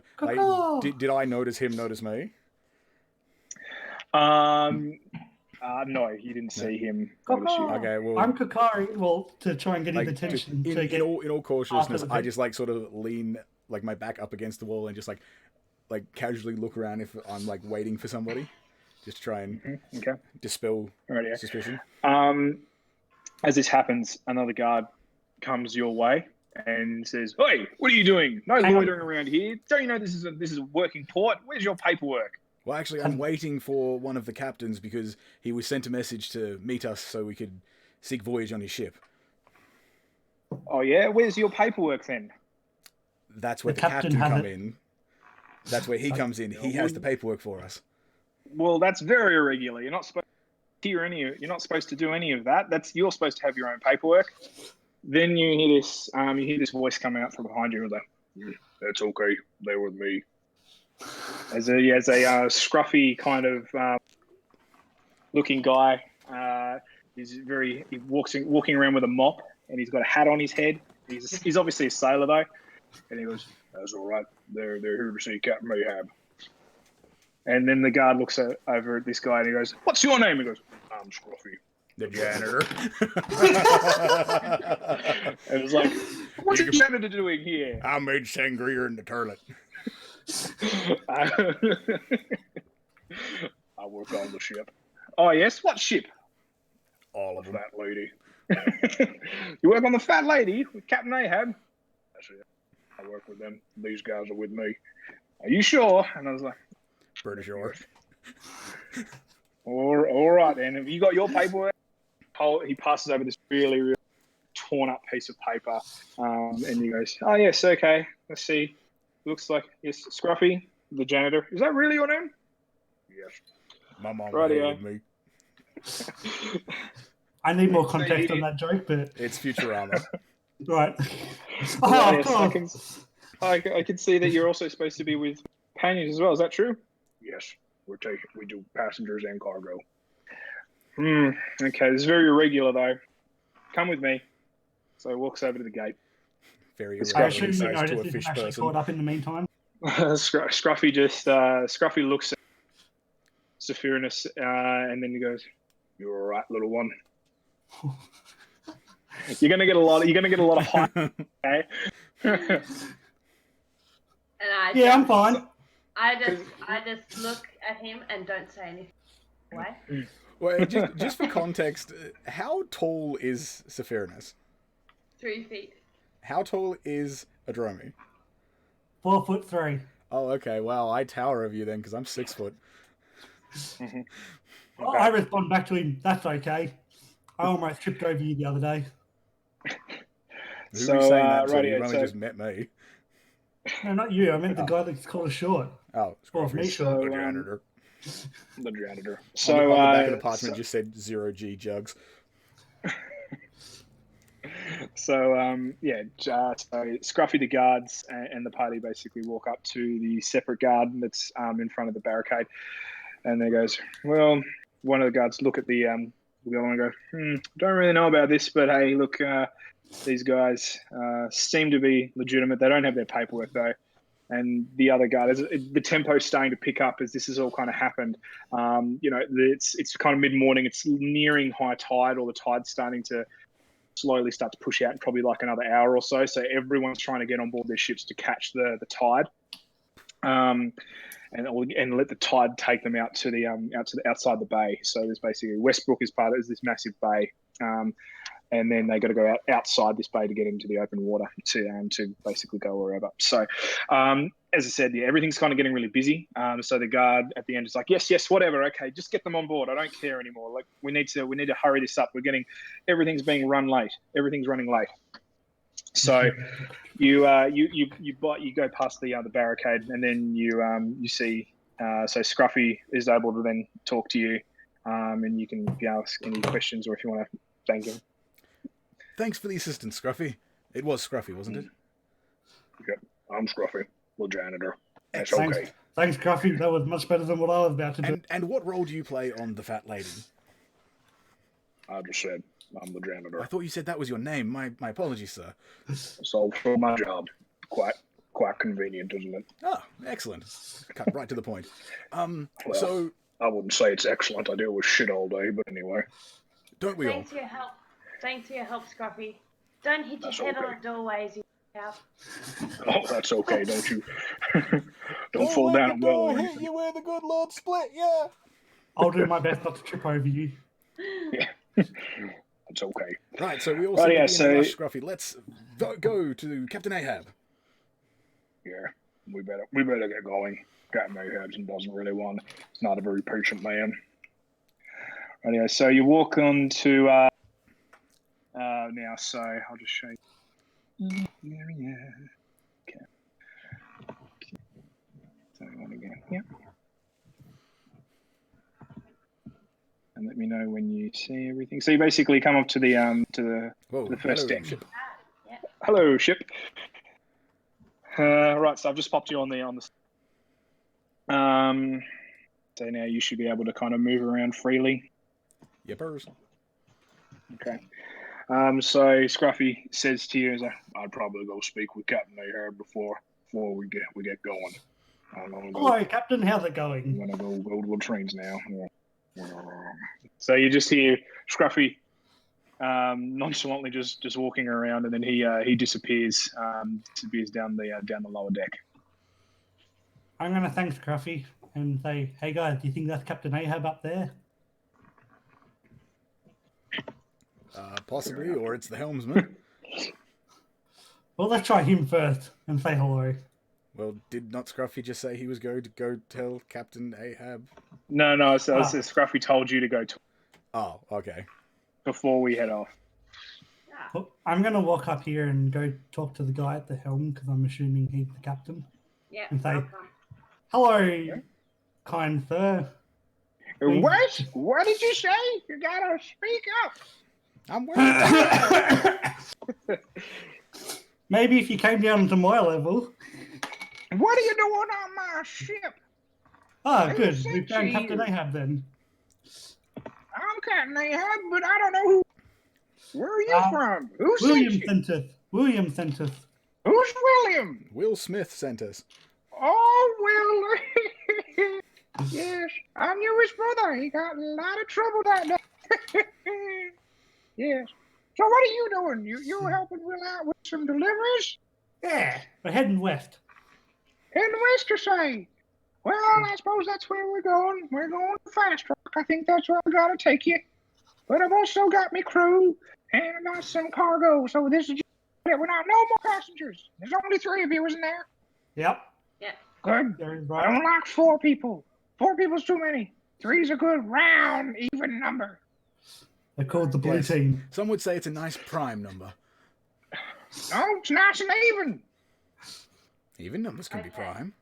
did I notice him notice me? No, you didn't see him notice you. Okay, well, I'm Kakari. Well, to try and get his like, attention. in all cautiousness, after the I just like sort of lean like my back up against the wall and just like casually look around if I'm like waiting for somebody, just to try and Okay. dispel Alrighty. suspicion. As this happens, another guard comes your way and says, "Hey, what are you doing? No loitering around here. Don't you know this is a working port? Where's your paperwork?" Well, actually, I'm waiting for one of the captains because he was sent a message to meet us so we could seek voyage on his ship. Oh yeah, where's your paperwork then? That's where The the captain captain has come it. in. That's where he comes in. He has the paperwork for us. Well, that's very irregular. You're not supposed to hear you're not supposed to do any of that. You're supposed to have your own paperwork. Then you hear this voice come out from behind you and like, "That's okay. They're with me." As a scruffy kind of looking guy, he's walking around with a mop, and he's got a hat on his head. He's obviously a sailor though, and he goes, "That's all right. They're here to see Captain Mayhab." And then the guard looks over at this guy and he goes, "What's your name?" He goes, "I'm Scruffy, The janitor. And it's like, "What's your janitor doing here?" I made sangria in the toilet. I work on the ship. "Oh yes, what ship?" All of "The them. Fat Lady." "You work on the Fat Lady with Captain Ahab?" "Actually, I work with them. These guys are with me." "Are you sure?" And I was like, British or all right then. Have you got your paperwork?" He passes over this really, really torn up piece of paper, and he goes, "Oh yes, okay. Let's see. Looks like yes, Scruffy, the janitor. Is that really your name?" Yes. My mom Rightio. hated me. I need more context on that joke, but It's Futurama. right. Right, Oh, yes, God. I can see that you're also supposed to be with companions as well. Is that true? Yes, we do passengers and cargo. Okay, this is very irregular though. Come with me. So he walks over to the gate. Very It's I irrelevant assume says you to a noticed fish isn't actually person. caught up in the meantime. Scruffy looks at Sephirinus, and then he goes, "You're all right, little one. You're gonna get a lot of hype, okay?" And I Yeah, I'm just, fine. I just look at him and don't say anything. Away. Well, just for context, how tall is Sephirinus? 3 feet. How tall is Adromi? 4'3". Oh, okay. Wow, I tower over you then because I'm 6 foot. Okay. I respond back to him, that's okay. I almost tripped over you the other day. Who So, are you saying that to? rightio, You've only so- just met me. No, not you. I meant the guy that's called us short. Oh, Or Scruffy. me short. The So, janitor. The janitor. On So the back of the parchment just said 0G jugs. So Scruffy, the guards, and the party basically walk up to the separate guard that's in front of the barricade, and they goes, "Well," one of the guards look at the other one and go, "Don't really know about this, but hey, look, these guys seem to be legitimate. They don't have their paperwork though." And the other guard, the tempo's starting to pick up as this has all kind of happened. It's kind of mid-morning. It's nearing high tide, or the tide's starting to slowly start to push out in probably like another hour or so. So everyone's trying to get on board their ships to catch the tide, and let the tide take them out to the outside the bay. So there's basically Westbrook is this massive bay, and then they got to go outside this bay to get into the open water to basically go wherever. So, as I said, yeah, everything's kind of getting really busy. So the guard at the end is like, yes, whatever, okay, just get them on board. I don't care anymore. Like we need to hurry this up. Everything's being run late. Everything's running late. So you go past the barricade, and then you see so Scruffy is able to then talk to you, and you can ask any questions, or if you want to thank him. Thanks for the assistance, Scruffy. It was Scruffy, wasn't it? Yep, I'm Scruffy, the janitor. That's Thanks, okay. thanks, Gruffy. That was much better than what I was about to do. And what role do you play on the Fat Lady? I just said I'm the janitor. I thought you said that was your name. My apologies, sir. So for my job, quite convenient, isn't it? Oh, excellent. Cut right to the point. So I wouldn't say it's excellent. I deal with shit all day, but anyway. don't we all? Thanks for your help. Thanks for your help, Scruffy. Don't hit your head on the doorway as you get out. Oh, that's okay. Don't you? Don't fall down a well or anything. you where the good Lord split, yeah. I'll do my best not to trip over you. Yeah, that's okay. Right, so we all seem to be in so a rush, Scruffy. Let's go to Captain Ahab. yeah, we better get going. Captain Ahab's doesn't really want. He's not a very patient man. Anyway, so you walk on to now. So I'll just show you. Yeah. Okay. So we want to go. Yep. And let me know when you see everything. So you basically come up to the first deck. Ship. Yeah. Hello, ship. Right, so I've just popped you on the. So now you should be able to kind of move around freely. Yippers. Okay. So Scruffy says to you, "I'd probably go speak with Captain Ahab before we get going. I'm gonna go. Hello, Captain. How's it I'm going? gonna go to the trains now." So you just hear Scruffy nonchalantly just walking around, and then he disappears down the lower deck. I'm going to thank Scruffy and say, hey guys, do you think that's Captain Ahab up there? Possibly, or it's the helmsman. Well, let's try him first and say hello. Well, did not Scruffy just say he was going to go tell Captain Ahab? No. So Scruffy told you to go Oh, okay. before we head off. Ah, Well, I'm going to walk up here and go talk to the guy at the helm because I'm assuming he's the captain. Yeah, And say, welcome. hello, kind sir. What? What did you say? You gotta speak up. I'm worried. Maybe if you came down to my level. What are you doing on my ship? Ah, Who good. sent We found you Captain here? Ahab then. I'm Captain Ahab, but I don't know who. Where are you from? Who William sent you? sent us. William sent us. Who's William? Will Smith sent us. Oh, Will. Yes, I knew his brother. He got in a lot of trouble that day. Yes. So what are you doing? You helping Will out with some deliveries? Yeah, we're heading west. In Worcestershire. Well, I suppose that's where we're going. We're going to Fast Rock. I think that's where I gotta take you. But I've also got my crew and I got some cargo. So this is just it. We're not no more passengers. There's only 3 of you, isn't there? Yep. Yeah. Good. There is I don't right. like 4 people. 4 people's too many. 3's a good round, even number. They're called the Blue Yes. Team. Some would say it's a nice prime number. No, it's nice and even. Even numbers can be Okay. prime.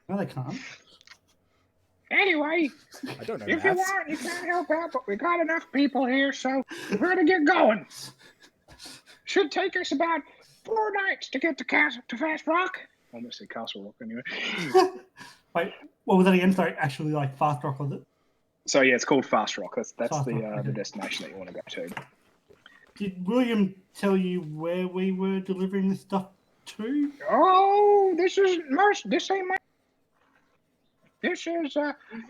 No, they can't. Anyway, I don't know if you maths. want, you can't help out, but we got enough people here, so we're going to get going. Should take us about 4 nights to get to Fast Rock. Almost said Castle Rock, anyway. Wait, what was that again? Sorry, actually, like Fast Rock, was it? So yeah, it's called Fast Rock. That's Fast the Rock, okay. the destination that you want to go to. Did William tell you where we were delivering this stuff to? Oh, this ain't my. This is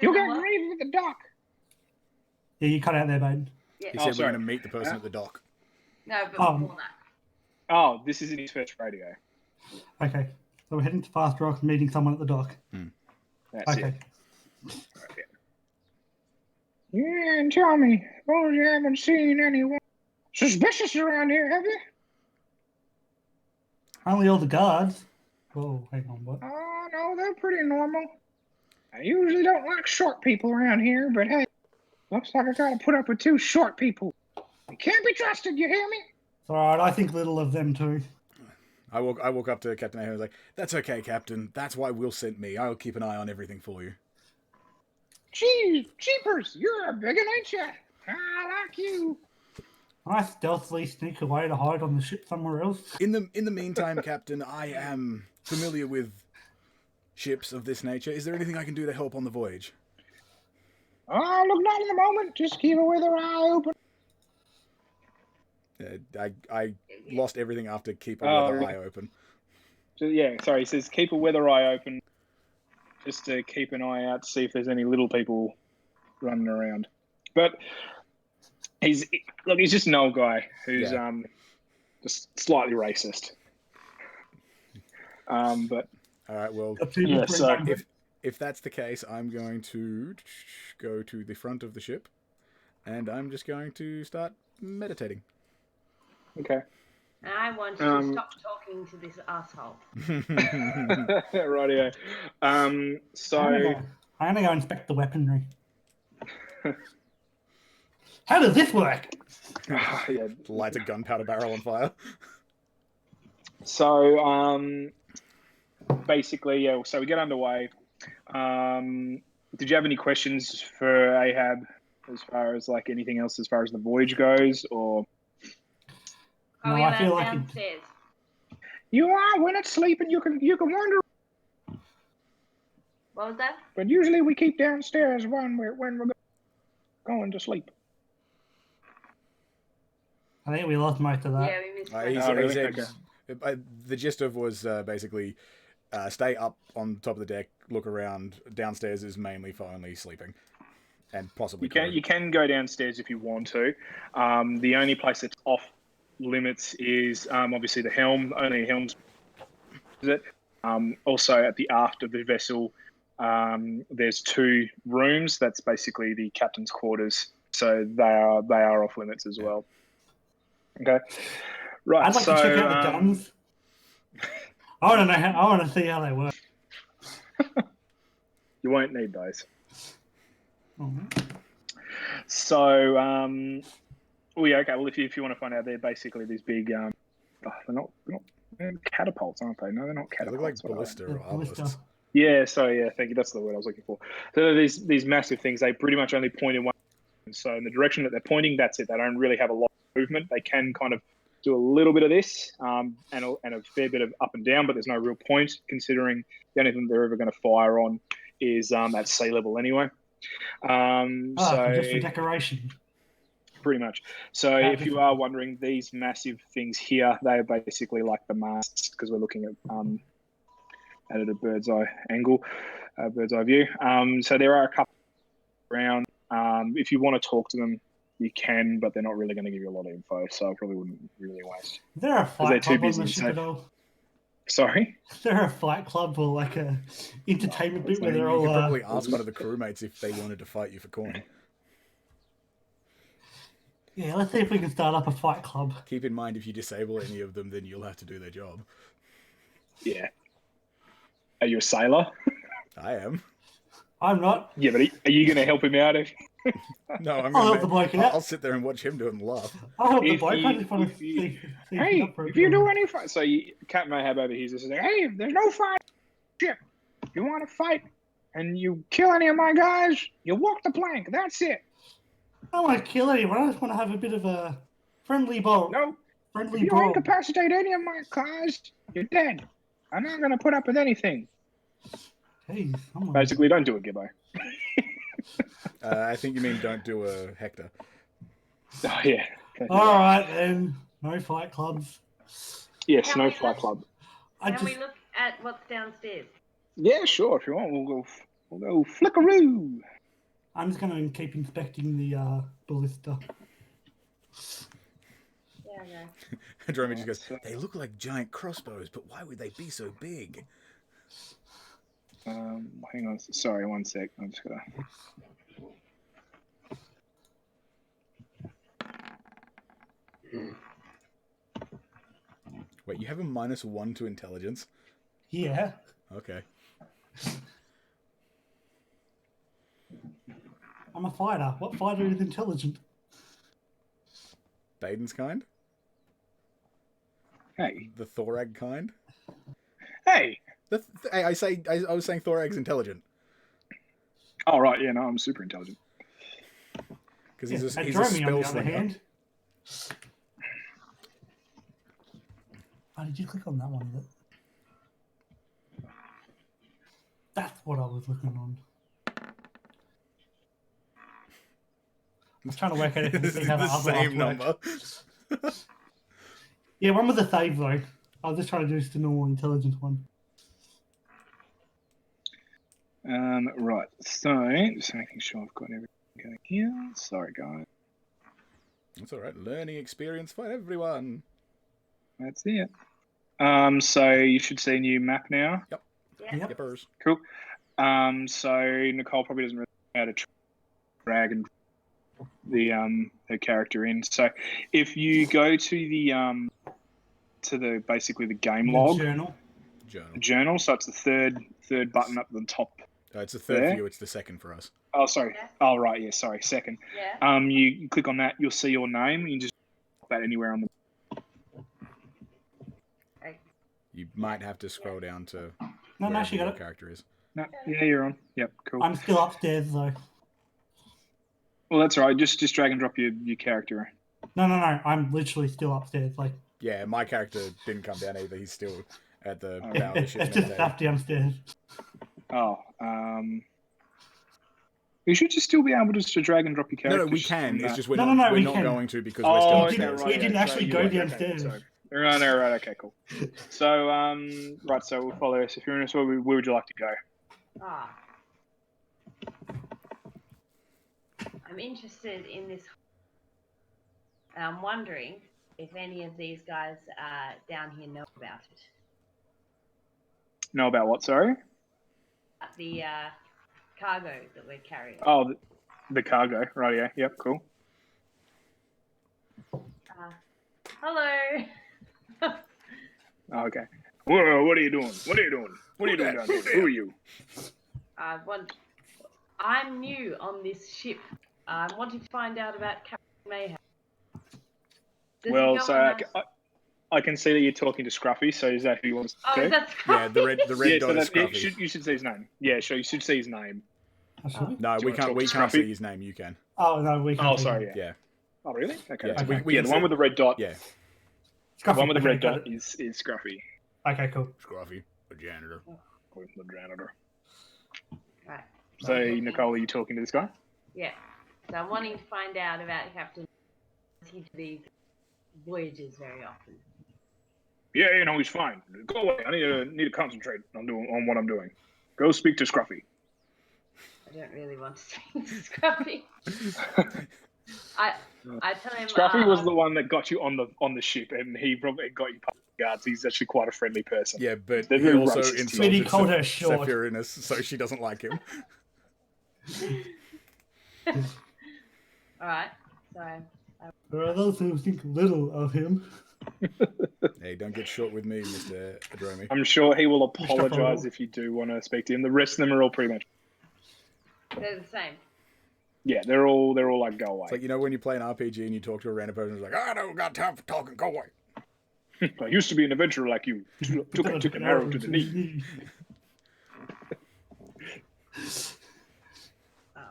you'll get what? greeted at the dock. Yeah, you cut out there, babe. Yeah. He Oh, said we're sorry. going to meet the person at the dock. No, but Oh. before that. Oh, this is in his first radio. Okay, so we're heading to Fast Rock, meeting someone at the dock. That's Okay. it. Yeah, and tell me, suppose you haven't seen anyone suspicious around here, have you? Only all the guards. Whoa, hang on, what? Oh, no, they're pretty normal. I usually don't like short people around here, but hey, looks like I gotta put up with 2 short people. They can't be trusted, you hear me? It's alright, I think little of them too. I walk up to Captain Ahab and was like, "That's okay, Captain. That's why Will sent me. I'll keep an eye on everything for you." Gee, jeepers, you're a big one, ain't you? I like you. I stealthily sneak away to hide on the ship somewhere else. In the meantime, Captain, I am familiar with ships of this nature. Is there anything I can do to help on the voyage? Oh, look, not in the moment. Just keep a weather eye open. I lost everything after keep a Oh, weather really? eye open. So, yeah, sorry, he says keep a weather eye open just to keep an eye out to see if there's any little people running around. But he's just an old guy who's Yeah. just slightly racist. But All right, well, The people Yeah, bring so back- if that's the case, I'm going to go to the front of the ship, and I'm just going to start meditating. okay. And I want you to stop talking to this asshole. Rightio. So I'm gonna go inspect the weaponry. How does this work? yeah. Light a gunpowder barrel on fire. So basically, yeah. So we get underway. Did you have any questions for Ahab as far as like anything else as far as the voyage goes, or Are No, we I feel allowed like it- downstairs? you are when it's sleeping? You can wander, What was that? but usually we keep downstairs when we're going to sleep. I think we lost most of that. Yeah, we missed He that. Oh, said, really? he said Okay. the gist of was basically stay up on top of the deck, look around. Downstairs is mainly for only sleeping, and possibly You can go downstairs if you want to. The only place that's off limits is obviously the helm. Only the helm's it. Also at the aft of the vessel, there's 2 rooms. That's basically the captain's quarters. So they are off limits as well. Okay. Right. I'd like so to check out the guns. I want to know. I want to see how they work. you won't need those. Oh, So Oh yeah, okay. Well, if you want to find out, they're basically these big. They're catapults, aren't they? No, they're not They look like catapults. What are they? ballista or Ballista. obelisks. Yeah, sorry, yeah, thank you. That's the word I was looking for. So these massive things, they pretty much only point in one. So in the direction that they're pointing, that's it. They don't really have a lot of movement. They can kind of do a little bit of this and a fair bit of up and down, but there's no real point considering the only thing they're ever going to fire on is at sea level anyway. Just for decoration. Pretty much. So if you are wondering, these massive things here, they are basically like the masts because we're looking at it a bird's eye angle, bird's eye view. So there are a couple around. If you want to talk to them, you can, but they're not really going to give you a lot of info, so I probably wouldn't really waste. Is there a fight club on the ship at all? Sorry? Is there a fight club or like a entertainment bit where they're all... You could probably ask one of the crewmates if they wanted to fight you for coin. Yeah, let's see if we can start up a fight club. Keep in mind, if you disable any of them, then you'll have to do their job. Yeah. Are you a sailor? I am. I'm not. Yeah, but are you going to help him out? No, I'm I'll going help the bloke out. I'll sit there and watch him do it and laugh. I'll help the bloke. I just want to see hey, if you do any fight... So Captain Ahab over here is just like, hey, there's no fight ship. You want to fight and you kill any of my guys, you walk the plank. That's it. I don't want to kill anyone. I just want to have a bit of a friendly bowl. No. Friendly If you brawl. incapacitate any of my guys, you're dead. I'm not going to put up with anything. Jeez, Basically, don't do it, Gibbo. I think you mean don't do a Hector. Oh, yeah. All right, then. No fight clubs. Yes, Can no we fight look- club. Can we look at what's downstairs? Yeah, sure. If you want, we'll go flickaroo. I'm just going to keep inspecting the ballista. Yeah, okay. Jeremy just goes, they look like giant crossbows, but why would they be so big? Hang on. Sorry, one sec. I'm just gonna. Wait, you have a -1 to intelligence? Yeah. Okay. I'm a fighter. What fighter is intelligent? Baden's kind? Hey, The Thorag kind? hey. I was saying Thorag's intelligent. Oh right, yeah. No, I'm super intelligent. Because Yeah, he's and a Jeremy, spell on the other slinger. hand. Oh, did you click on that one? Is it? That's what I was looking on. I'm trying to work out if we This see is how the the other same ones work. number. Yeah, one was a save though. I was just trying to do just a normal intelligence one. Right. So, just making sure I've got everything going here. Sorry, guys. That's all right. Learning experience for everyone. That's it. So you should see a new map now. Yep. Yippers. Cool. So Nicole probably doesn't really know how to drag and the her character in. So if you go to the basically the game log Journal. journal, so it's the third button up at the top. It's the third There. for you. It's the second for us. Oh, sorry. Yeah. Oh, right. Yeah, sorry. Second. Yeah. You click on that, you'll see your name. You can just put that anywhere on the. You might have to scroll down to No, wherever she got your it. character is. No, yeah, you're on. Yep, cool. I'm still upstairs though. Well, that's all right. Just drag and drop your character. No. I'm literally still upstairs. Like, Yeah, my character didn't come down either. He's still at the Oh. bow of the it's ship. just meditating. stuff downstairs. Oh, you should just still be able just to drag and drop your No, character. we can. It's just we're No, not, no, no, we're we not can. going to because Oh, we're still okay, upstairs. right. We didn't actually go downstairs. Okay, right, okay, cool. So, right, so we'll follow Sephirinus. Where would you like to go? Ah. I'm interested in this. And I'm wondering if any of these guys down here know about it. Know about what, sorry? The cargo that we're carrying. Oh, the cargo. Right, yeah. Yep, cool. Hello. Oh, okay. Whoa, what are you doing? What are you doing? What are you doing down here? Who are you? I'm new on this ship. I'm wanting to find out about Captain Mayhem. Does Well, he go so on I can see that you're talking to Scruffy. So is that who you want to Oh, to? is that Yeah, the red Yeah, so dot is that you Scruffy. should see his name. Yeah, sure. You should see his name. Oh, should we? No, Do you wanna talk to we can't Scruffy? see his name. You can. Oh no, we can. Oh, sorry. Yeah. Yeah. Oh, really? Okay. Yeah. that's Okay. fine. Yeah, the one with the red dot. Yeah. The one with the red got dot it. is Scruffy. Okay, cool. Scruffy, a janitor. Or the janitor. Right. So, Nicole, are you talking to this guy? Yeah. So I'm wanting to find out about Captain. He to these voyages very often. Yeah, he's fine. Go away. I need to concentrate on what I'm doing. Go speak to Scruffy. I don't really want to speak to Scruffy. I tell him. Scruffy was the one that got you on the ship, and he probably got you past the guards. He's actually quite a friendly person. Yeah, but They're he very also racist. But he insulted called her short. Sephirinus, so she doesn't like him. All right. So There are those who think little of him. Hey, don't get short with me, Mr. Adromi. I'm sure he will Mr. apologize Hall. if you do want to speak to him. The rest of them are all pretty much. they're the same. Yeah, they're all like go away. It's like, when you play an RPG and you talk to a random person who's like, I don't got time for talking, go away. I used to be an adventurer like you. Took an arrow to the knee. Oh,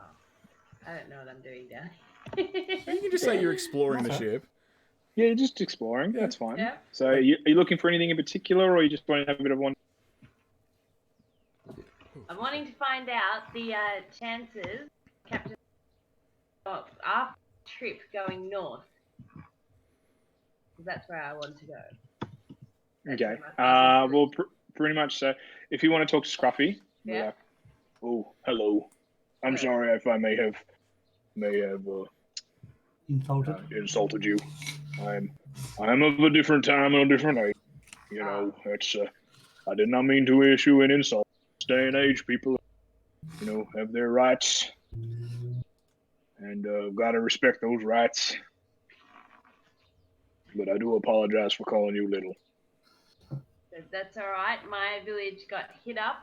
I don't know what I'm doing down. You can just say you're exploring the ship. Yeah, you're just exploring. That's fine. Yeah. So, are you looking for anything in particular, or are you just want to have a bit of one? I'm wanting to find out the chances Captain of our trip going north. 'Cause that's where I want to go. That's Okay. where my focus Well, pretty much. So, if you want to talk to Scruffy, Yeah. oh, hello. I'm sorry if I may have Insulted. insulted you. I'm of a different time and a different age. It's I did not mean to issue an insult. This day and age, people, have their rights, and gotta respect those rights. But I do apologize for calling you little. So that's all right. My village got hit up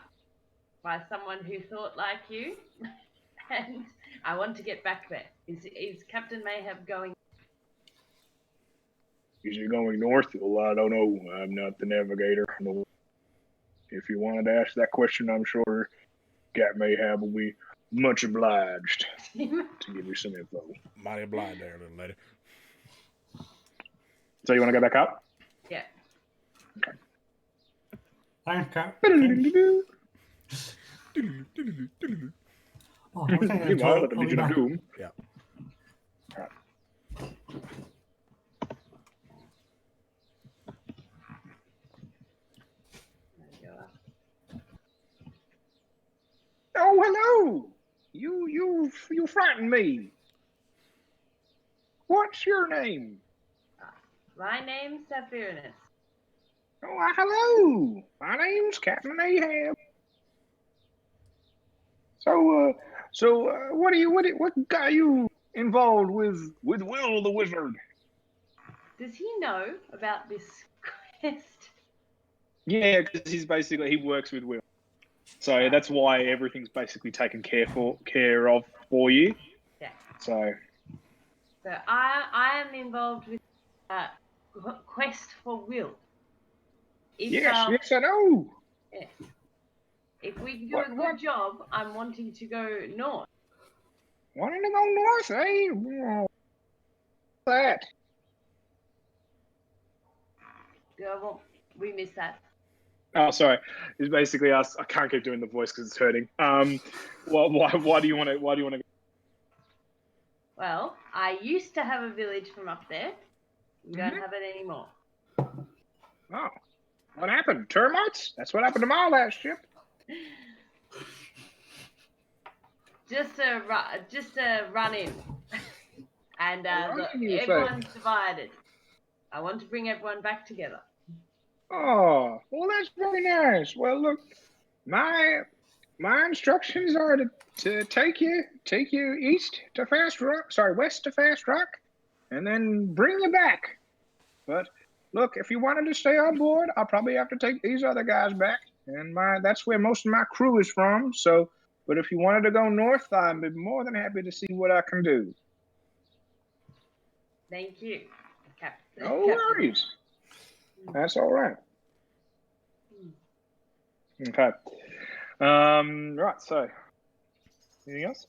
by someone who thought like you, and I want to get back there. Is Captain Mayhem going? Is he going north? Well, I don't know. I'm not the navigator. No. If you wanted to ask that question, I'm sure Cap Mayhem will be much obliged to give you some info. Mighty blind there, little lady. So you want to go back up? Yeah. Thanks, Cap. You Oh, I'm taking a might tour. at the I'll be Legion of back. Doom. Yeah. Oh, hello! You frightened me. What's your name? My name's Sephirinus. Oh, hello. My name's Captain Ahab. So, what got you involved with Will the Wizard? Does he know about this quest? Yeah, because he works with Will. So that's why everything's basically taken care of for you. Yeah. So So I am involved with quest for Will. If, yes, I know. yeah. If we do a good job, I'm wanting to go north. Wanting to go north, eh? Oh, that. We missed that. Oh, sorry. It's basically us. I can't keep doing the voice because it's hurting. Why do you want to go? Well, I used to have a village from up there. We don't have it anymore. Oh, what happened? Termites? That's what happened to my last ship. Just a run in, and run-in, you say? everyone's divided. I want to bring everyone back together. Oh, well, that's very nice. Well, look, my instructions are to take you west to Fast Rock, and then bring you back. But look, if you wanted to stay on board, I'll probably have to take these other guys back, and that's where most of my crew is from. So, but if you wanted to go north, I'd be more than happy to see what I can do. Thank you, No worries. That's all right. Okay. Right. So, anything else?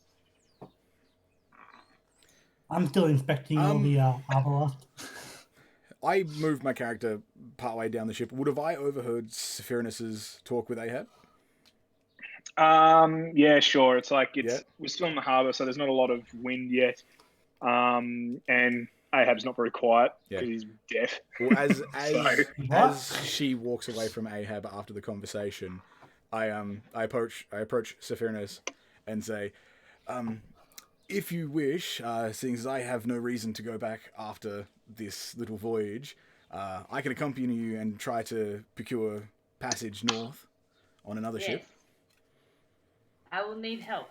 I'm still inspecting all the Avalast. I moved my character partway down the ship. Would have I overheard Sephirinus's talk with Ahab? Yeah, sure. It's like Yeah. we're still in the harbour, so there's not a lot of wind yet. And Ahab's not very quiet because he's deaf. Well, as What? she walks away from Ahab after the conversation, I approach Sephirinus and say, if you wish, seeing as I have no reason to go back after this little voyage, I can accompany you and try to procure passage north on another Yes. ship. I will need help.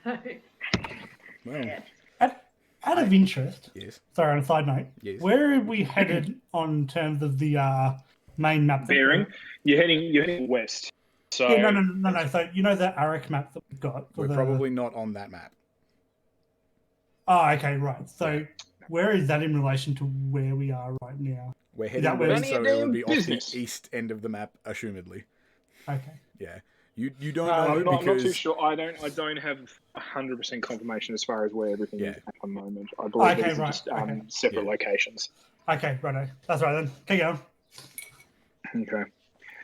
Well, Yes. Out of interest, yes. sorry, on a side note, Yes. where are we headed on terms of the main map? Bearing. You're heading west. So Yeah, no. So you know the Arik map that we've got? We're probably not on that map. Oh, okay, right. So Yeah. where is that in relation to where we are right now? We're that heading where- west, None of so your it would be damn business. off the east end of the map, assumedly. Okay. Yeah. You don't I'm know not because too sure. I don't have 100% confirmation as far as where everything is at the moment. I believe Okay, it's right, just okay. separate locations. Okay, righto. That's right then. Keep going. Okay.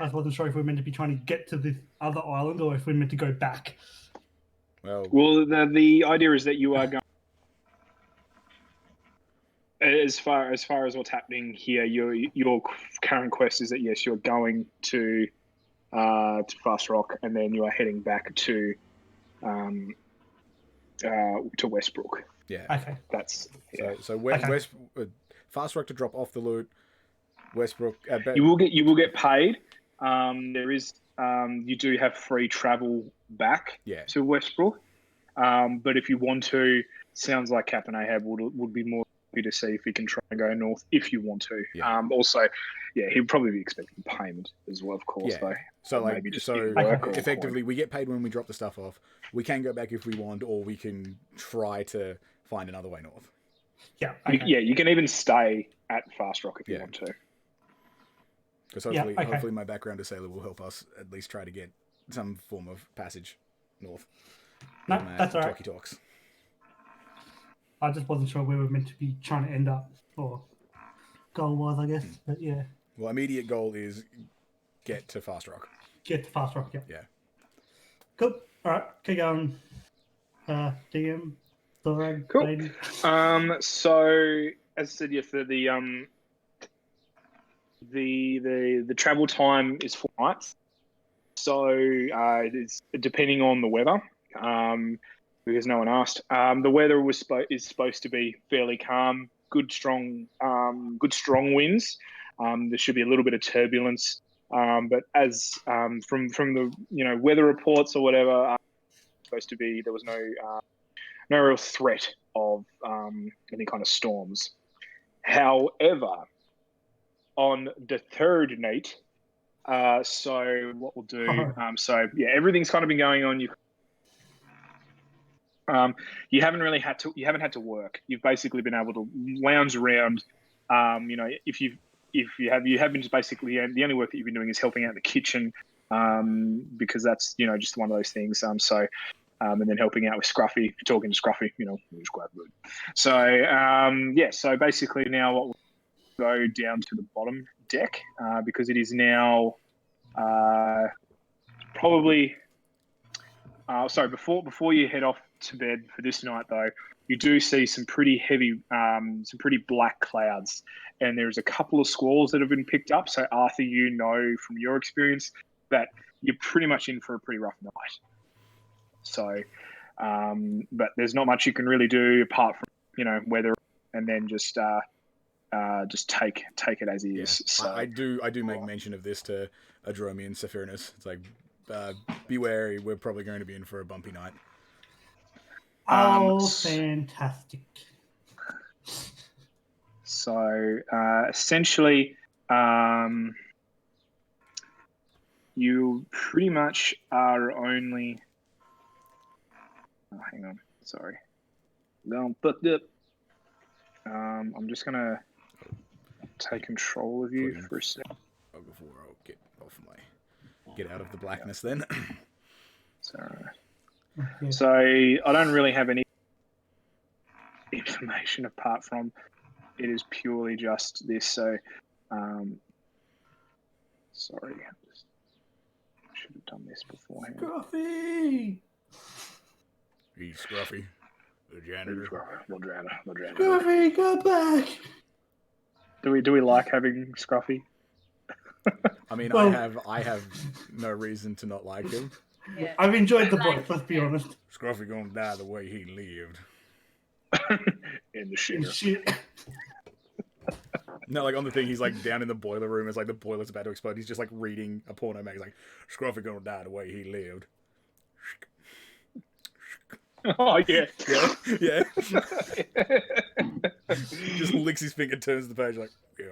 I just wasn't sure if we were meant to be trying to get to this other island or if we're meant to go back. well, The idea is that you are going. As far as what's happening here, your current quest is that yes, you're going to Fast Rock, and then you are heading back to Westbrook. yeah. Okay. That's So Okay. West Fast Rock to drop off the loot. Westbrook. You will get paid. There is you do have free travel back to Westbrook. But if you want to, sounds like Captain Ahab would be more happy to see if he can try and go north if you want to. Yeah. Also, he'd probably be expecting payment as well, of course. Yeah. Though. So Or like maybe just so in work or effectively we get paid when we drop the stuff off. We can go back if we want, or we can try to find another way north. Yeah. Okay. You can even stay at Fast Rock if you want to. Because Yeah, okay. hopefully my background as sailor will help us at least try to get some form of passage north. No, With my that's all right. talkie talks. I just wasn't sure where we're meant to be trying to end up, or goal-wise, I guess. But yeah, Well, immediate goal is get to Fast Rock. get to Fast Rock. Yeah. Yeah. Cool. All right. Keep going. DM. Thorag. Cool. Baby. So as I said, for the travel time is 4 nights. So it's depending on the weather. Because no one asked. The weather is supposed to be fairly calm, good strong winds. There should be a little bit of turbulence, but as from the weather reports or whatever, supposed to be there was no real threat of any kind of storms. However, on the third night, so what we'll do, everything's kind of been going on. You haven't had to work. You've basically been able to lounge around. If you have been just basically the only work that you've been doing is helping out in the kitchen, because that's just one of those things. And then helping out with Scruffy, talking to Scruffy, it was quite good. So so basically now what we'll go down to the bottom deck because it is now probably. Sorry, before you head off to bed for this night, though, you do see some pretty heavy, some pretty black clouds, and there's a couple of squalls that have been picked up. So, Arthur, from your experience that you're pretty much in for a pretty rough night. So, but there's not much you can really do apart from weather, and then just take it as is. So I do make mention of this to Adromi and Sephirinus. It's like, be wary, we're probably going to be in for a bumpy night. Oh, fantastic. So essentially, you pretty much are only. Oh, hang on, sorry. Don't put the. I'm just gonna. take control of you Put in- for a sec. Before I'll get out of the blackness then. Okay. So I don't really have any information apart from it is purely just this. So, sorry, I should have done this beforehand. Scruffy! He's Scruffy, the janitor. Lodrana. Scruffy, go back! Do we like having Scruffy? I mean, Well- I have no reason to not like him. Yeah. I've enjoyed the I like boys, let's be him. honest. Scruffy gonna die the way he lived. In the shitter. Shit. No, like on the thing, he's like down in the boiler room as like the boiler's about to explode. He's just like reading a porno mag. He's like, Scruffy gonna die the way he lived. Oh yeah. Yeah. Just licks his finger, turns the page like, yeah.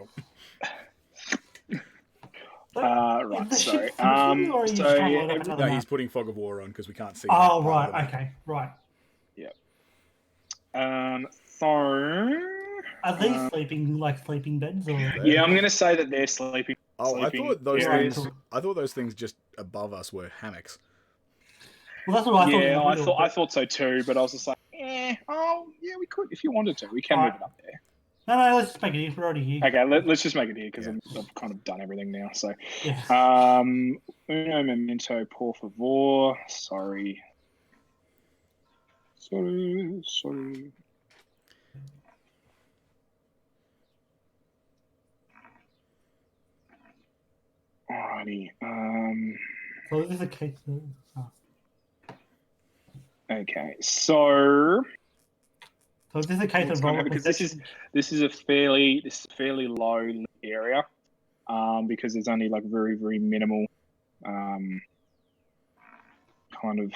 Right. Is the Sorry. ship sinking, or are you So just trying to load up another No, map? he's putting fog of war on because we can't see. Oh, that part of right, the map. okay, right. So. Are these sleeping beds, or...? Yeah, I'm gonna say that they're sleeping. Oh, I sleeping thought those areas. things. I thought those things just above us were hammocks. Well, that's what I thought. Yeah, in the I middle, thought but- so too, but I was just like, oh yeah, we could if you wanted to. We can move Alright. it up there. No, let's just make it here. We're already here. Okay, let's just make it here because Yeah. I've kind of done everything now. So, Yeah. uno momento, por favor. Sorry. Alrighty. So this is a case of... Okay, so So is this a case what's of gonna roller happen, 'cause this is a fairly low area, because there's only like very very minimal, kind of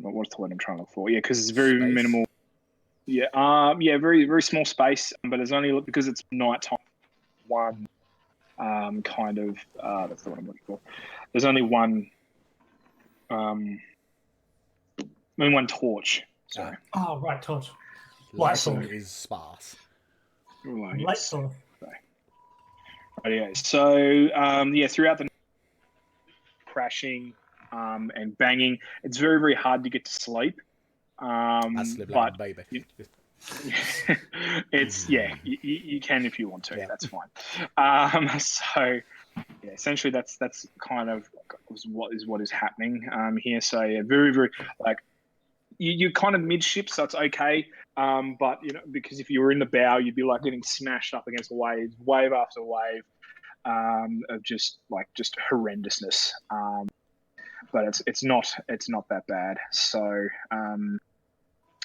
what's the word I'm trying to look for? Yeah, because it's very Space? minimal. Yeah, yeah, very very small space, but there's only because it's nighttime. One, kind of that's the one I'm looking for. There's only one, only one torch. Sorry. Oh, right, torch. Light Lighting source. is sparse. Right, Light source. yeah. So yeah, throughout the crashing and banging, it's very very hard to get to sleep. I sleep But like a baby. it's you can if you want to. Yeah. That's fine. So yeah, essentially that's kind of what is happening here. So yeah, very very like you're kind of midship, so it's okay. But you know, because if you were in the bow, you'd be like getting smashed up against wave after wave of just horrendousness. But it's not that bad. So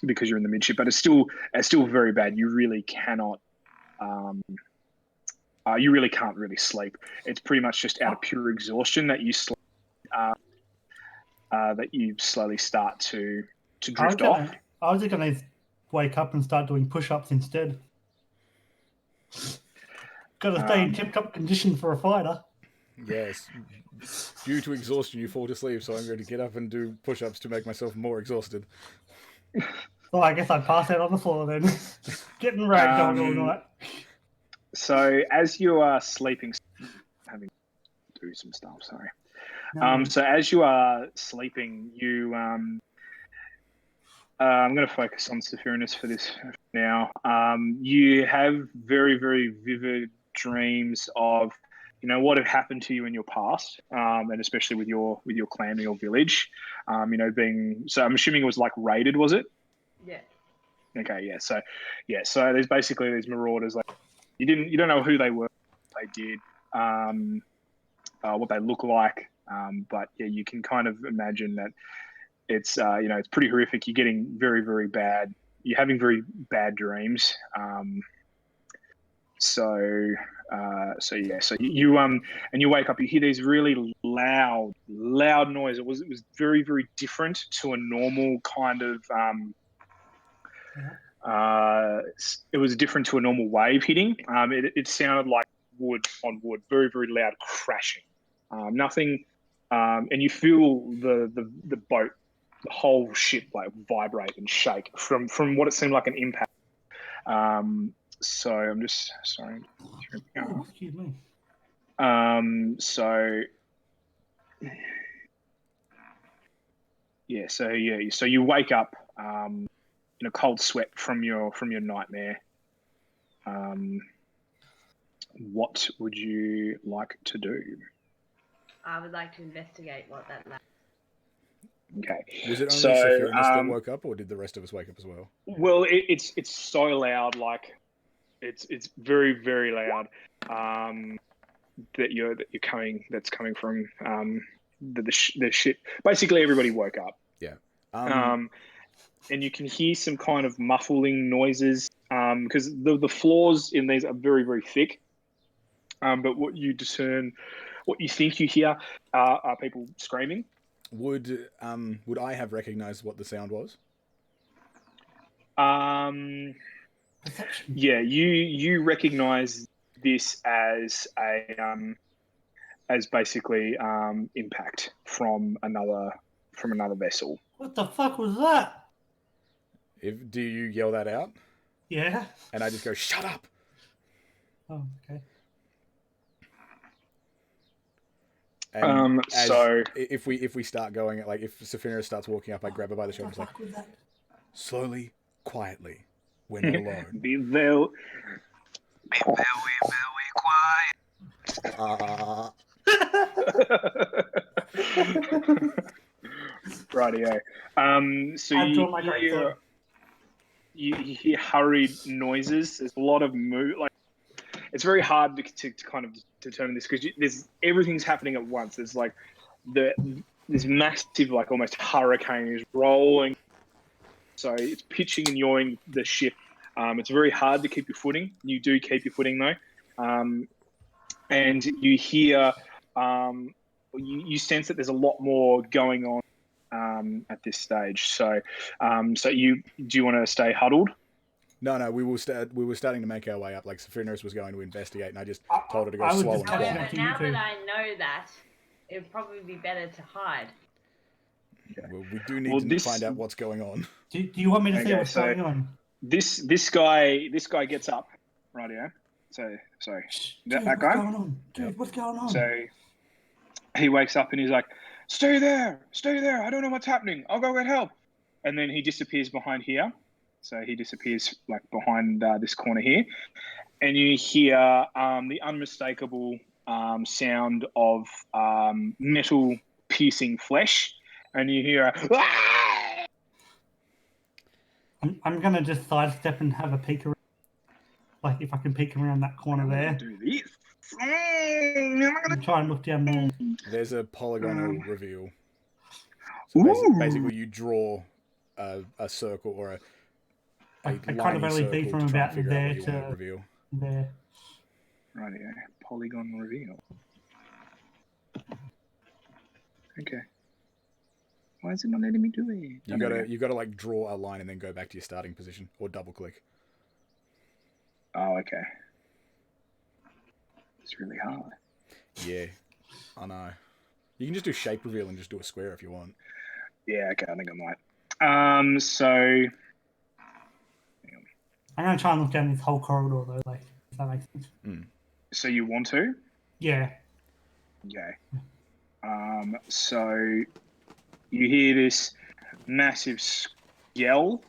because you're in the midship, but it's still very bad. You really cannot. You really can't really sleep. It's pretty much just out of pure exhaustion that you sleep, that you slowly start to drift off. I was going to wake up and start doing push-ups instead. Got to stay in tip-top condition for a fighter. Yes. Due to exhaustion, you fall asleep, so I'm going to get up and do push-ups to make myself more exhausted. Well, I guess I'd pass out on the floor then. Getting ragged on all night. So as you are sleeping, having to do some stuff. Sorry. So as you are sleeping, you I'm going to focus on Sephirinus for this now. You have very very vivid dreams of, you know, what have happened to you in your past, and especially with your clan or your village. You know, so I'm assuming it was like raided, was it? Yeah. Okay, yeah. So there's basically these marauders. Like you don't know who they were, what they did, what they look like, but yeah, you can kind of imagine that it's you know, it's pretty horrific. You're getting very very bad. You're having very bad dreams. So you and you wake up. You hear these really loud noise. It was very very different to a normal kind of. It was different to a normal wave hitting. It sounded like wood on wood, very very loud crashing. Nothing, and you feel the boat, the whole ship like vibrate and shake from what it seemed like an impact So I'm just sorry. Oh, excuse me. So so you wake up in a cold sweat from your nightmare. What would you like to do? I would like to investigate what that lab. Okay. Was it only So, Sephirinus that woke up, or did the rest of us wake up as well? Well, it's so loud, like it's very very loud. That you're coming. That's coming from the shit. Basically, everybody woke up. Yeah. And you can hear some kind of muffling noises because the floors in these are very very thick. But what you think you hear are people screaming. Would I have recognized what the sound was? Perception. Yeah, you recognize this as basically impact from another vessel. What the fuck was that? Do you yell that out? Yeah. And I just go, shut up. Oh, okay. And so if we start going, like if Saphira starts walking up, I grab her by the shoulder, What the like fuck was that? slowly, quietly. We're not alone. be very Uh, rightio. So I've you drawn my great hear sword. you hear hurried noises. There's a lot of like it's very hard to kind of determine this because there's everything's happening at once. There's like this massive like almost hurricane is rolling. So it's pitching and yawing the ship. It's very hard to keep your footing. You do keep your footing though, and you hear you sense that there's a lot more going on at this stage. So, do you want to stay huddled? No, we were starting to make our way up. Like Saphira was going to investigate, and I just told her to go I would slow just and catch quiet. up However, to you now two. that I know that, it'd probably be better to hide. Well, we do need to find out what's going on. Do you want me to see Okay, what's going on? This guy gets up, right? Yeah. So sorry, Dude, that what's guy. going on? Dude, what's going on? So he wakes up and he's like, stay there. I don't know what's happening. I'll go get help. And then he disappears behind here. So he disappears like behind this corner here. And you hear the unmistakable sound of metal piercing flesh. And you hear "Ah!" I'm gonna just sidestep and have a peek around. Like if I can peek around that corner there. Do this. And try and look down there. There's a polygonal reveal. So basically, you draw a circle or a I kind of liney only see circle from to try about and figure out there what you want to to reveal. there. Right here. Polygon reveal. Okay. Why is it not letting me do it? You gotta like draw a line and then go back to your starting position or double click. Oh, okay. It's really hard. Yeah, I know. You can just do shape reveal and just do a square if you want. Yeah, okay, I think I might. So I'm gonna try and look down this whole corridor though, like if that makes sense. so you want to? Yeah. Okay. So you hear this massive yell,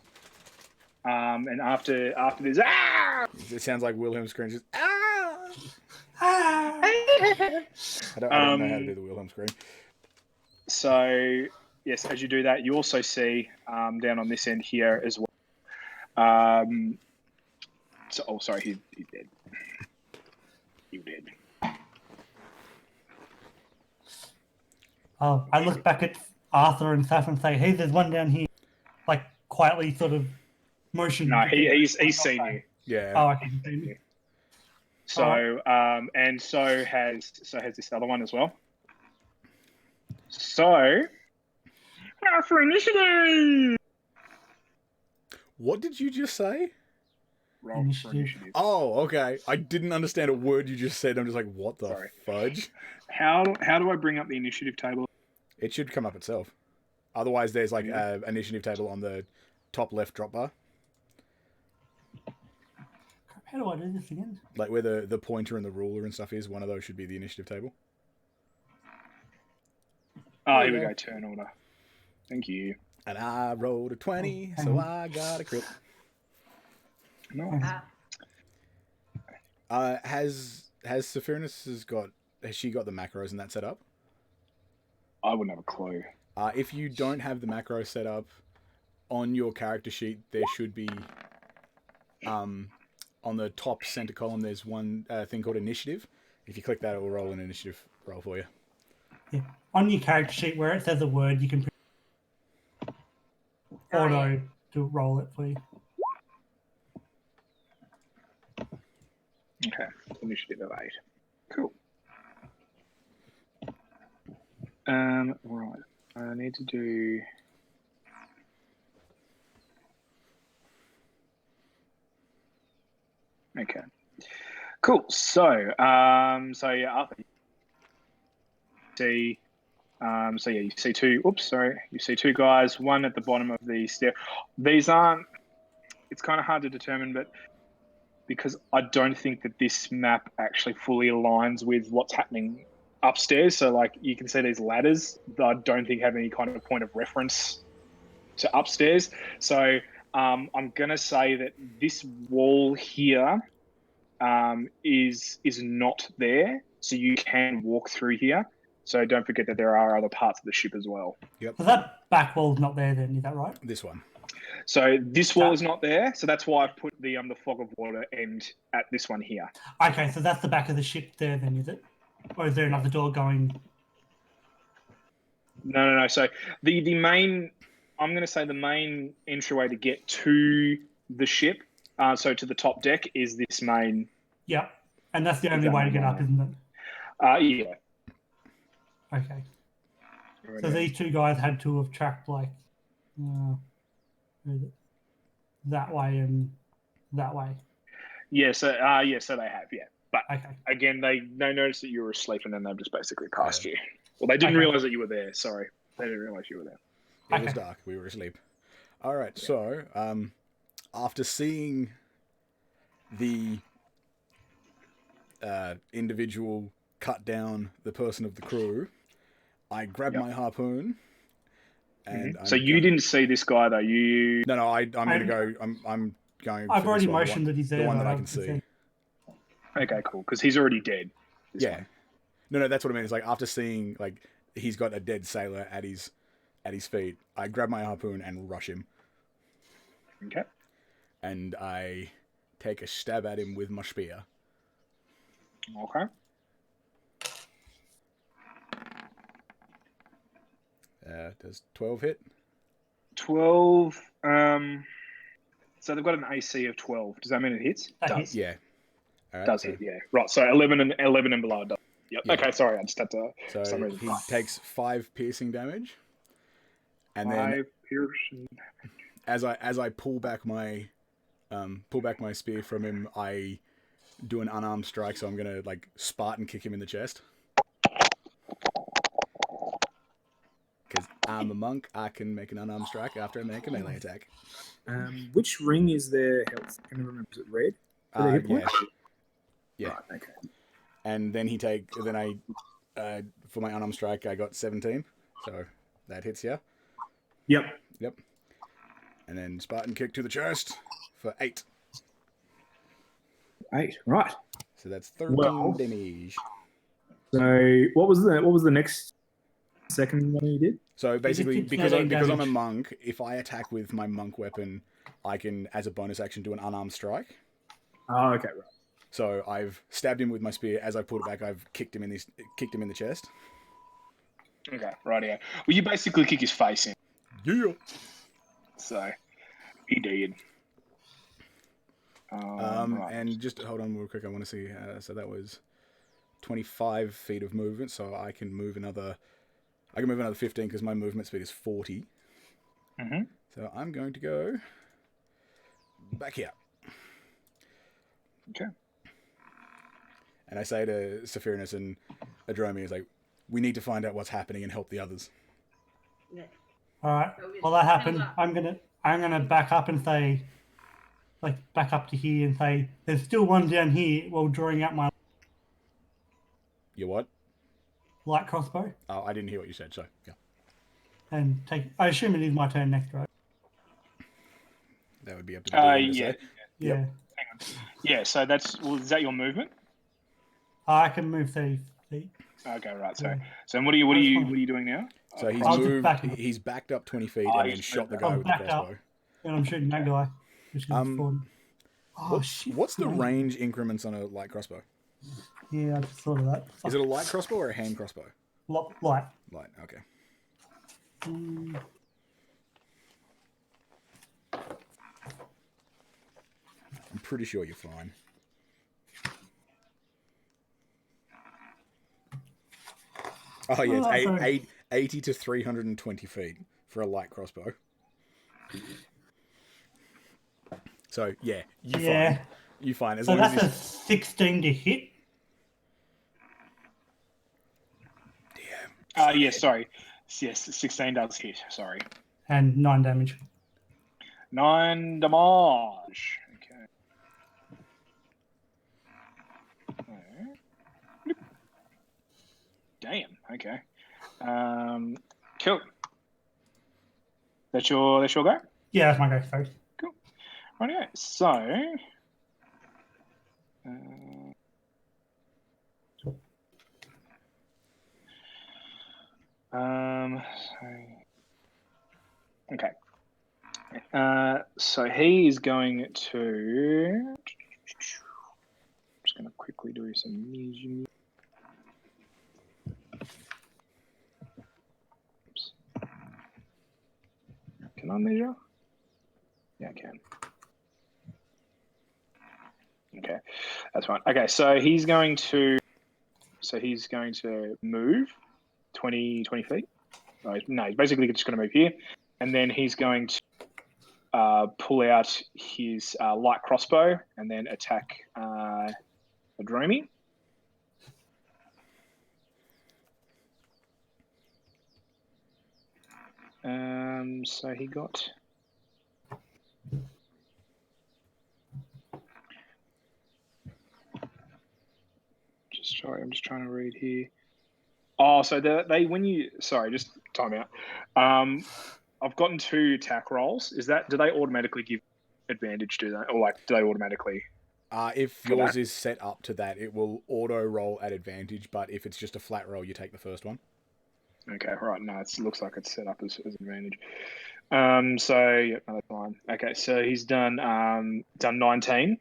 and after this, ah! It sounds like Wilhelm screams. Just, ah! Ah! I don't know how to do the Wilhelm scream. So yes, as you do that, you also see down on this end here as well. Sorry, he's dead. You dead. Oh, I look back at Arthur and Saf and say, "Hey, there's one down here." Like quietly, sort of motion. No, he's seen you. Yeah. Oh, I can see you. So and so has this other one as well. So now for initiative. What did you just say? Roll for initiative. Oh, okay. I didn't understand a word you just said. I'm just like, what the fudge? How do I bring up the initiative table? It should come up itself. Otherwise, there's like an initiative table on the top left drop bar. How do I do this again? Like where the pointer and the ruler and stuff is, one of those should be the initiative table. Oh, There here you we go. go. Turn order. Thank you. And I rolled a 20, Oh, hang so on. I got a crit. Nice. Has she got the macros and that set up? I wouldn't have a clue. If you don't have the macro set up on your character sheet, there should be on the top center column. There's one thing called initiative. If you click that, it will roll an initiative roll for you. Yeah. On your character sheet where it says a word, you can auto to roll it for you. Okay. Initiative of 8. Cool. Right. I need to do. Okay. Cool. So yeah, Arthur. See. So yeah, you see two. Oops, sorry. You see two guys. One at the bottom of the stair. These aren't. It's kind of hard to determine, but because I don't think that this map actually fully aligns with what's happening upstairs. So like you can see these ladders that I don't think have any kind of point of reference to upstairs. So I'm gonna say that this wall here is not there. So you can walk through here. So don't forget that there are other parts of the ship as well. Yep. So that back wall's not there then, is that right? This one. So this wall is not there. So that's why I've put the fog of water end at this one here. Okay, so that's the back of the ship there then, is it? Or is there another door going? No. So the main, I'm going to say the main entryway to get to the ship, so to the top deck, is this main. Yeah, and that's the only way to get up, isn't it? Yeah. Okay. So these two guys had to have tracked like that way and that way. Yeah. So so they have. Yeah. But Okay. again, they noticed that you were asleep, and then they've just basically passed you. Well, they didn't realize that you were there. Sorry, they didn't realize you were there. It was dark. We were asleep. All right. So after seeing the individual cut down the person of the crew, I grabbed my harpoon. And so you didn't see this guy though. You No. I'm going to go. I'm going. I've for already this one, motioned that he's there. The one that though, I can see. Okay, cool. Because he's already dead. Yeah. One. No. That's what I mean. It's like after seeing like he's got a dead sailor at his feet, I grab my harpoon and rush him. Okay. And I take a stab at him with my spear. Okay. Does 12 hit? 12. So they've got an AC of 12. Does that mean it hits? That hits. Yeah. All right, Does hit, yeah. Right, so 11 and below does. Yep. Yeah. Okay, sorry, I just had to. So for some reason. he takes 5 piercing damage. And then 5 piercing. as I pull back my spear from him, I do an unarmed strike, so I'm gonna like Spartan kick him in the chest. Because I'm a monk, I can make an unarmed strike after I make a melee attack. Which ring is their health? Can you remember? Is it red? For their hit points? Yeah. Right, okay. And then for my unarmed strike, I got 17, so that hits you. Yep. And then Spartan kick to the chest for 8. 8. Right. So that's 13 Well- damage. So what was the next second one you did? So basically, It's because 13 I'm a damage. monk, if I attack with my monk weapon, I can, as a bonus action, do an unarmed strike. Oh, okay, right. So I've stabbed him with my spear. As I pulled it back, I've kicked him in the chest. Okay, right, yeah. Well, you basically kick his face in. Yeah. So he did. Right. And just hold on real quick. I want to see. So that was 25 feet of movement. So I can move another 15 because my movement speed is 40. Mm-hmm. So I'm going to go back here. Okay. And I say to Sephirinus and Adromi, is like, we need to find out what's happening and help the others. Yeah. All right. Well, that happened. I'm gonna back up and say, like back up to here and say, "There's still one down here," while drawing out my You what? light crossbow Oh, I didn't hear what you said. So yeah, and take. I assume it is my turn next, right? that would be up to the DM to Yeah. say. Yeah. Yeah, so is that your movement? I can move 30 feet. Okay, right. So Yeah. so what are you That's fine. doing now? So he's I'll just moved. back him. He's backed up 20 feet Oh, and then he's shot the moved guy up. with the Backed up. crossbow. And I'm shooting that guy, which is Okay. 40. Oh, shit. What's the 90. range increments on a light crossbow? Yeah, I just thought of that. Is it a light crossbow or a hand crossbow? Light. Light. Okay. Mm, I'm pretty sure you're fine. Oh yeah, it's Oh, sorry. 80 to 320 feet for a light crossbow. So yeah, you Yeah. fine. You fine. As So long as that's a he's 16 to hit. Yes, sorry. Yes, 16 does hit. Sorry. And 9 damage. 9 damage. Okay. Damn. Okay. Cool. That's your go. Yeah, that's my go. Sorry. Right. So. Okay. So he is going to. I'm just going to quickly do some music. Oops. Can I measure? Yeah, I can. Okay, that's fine. Okay, so he's going to move 20 feet. No, he's basically just going to move here, and then he's going to pull out his light crossbow and then attack Adromi. So he got. Sorry, I'm just trying to read here. Oh, so just time out. I've gotten 2 attack rolls. Do they automatically give advantage? Do they, or do they automatically? if yours is set up to that, it will auto roll at advantage. But if it's just a flat roll, you take the first one. Okay, right. No, it looks like it's set up as advantage. So yeah, no, that's fine. Okay, so he's done 19. Is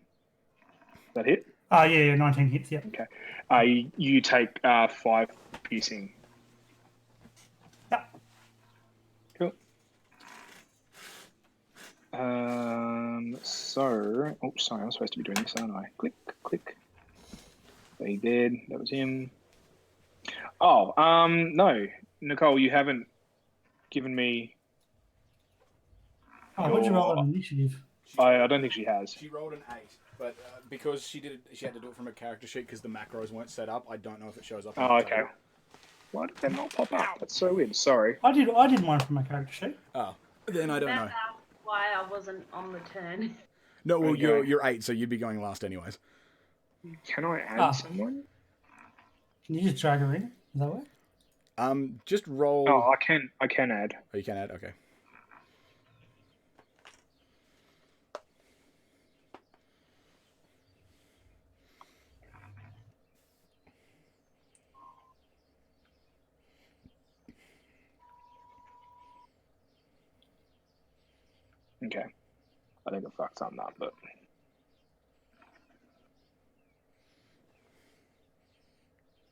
that hit? Yeah, 19 hits. Yeah. Okay. You take 5 piercing. Yep. Cool. Sorry, I'm supposed to be doing this, aren't I? Click. So he did. That was him. Oh, no, Nicole, you haven't given me. Oh, what'd you roll on initiative? I don't think she has. She rolled an 8, but because she had to do it from a character sheet because the macros weren't set up. I don't know if it shows up. Oh, okay. Why did that not pop up? That's so weird. Sorry. I did mine from my character sheet. Oh, then I don't know. That's why I wasn't on the turn. No, well, Okay. you're 8, so you'd be going last anyways. Can I add someone? Can you just drag her in? Is that way? Just roll. Oh, I can add. Oh, you can add. Okay. Okay. I think I fucked something up, but.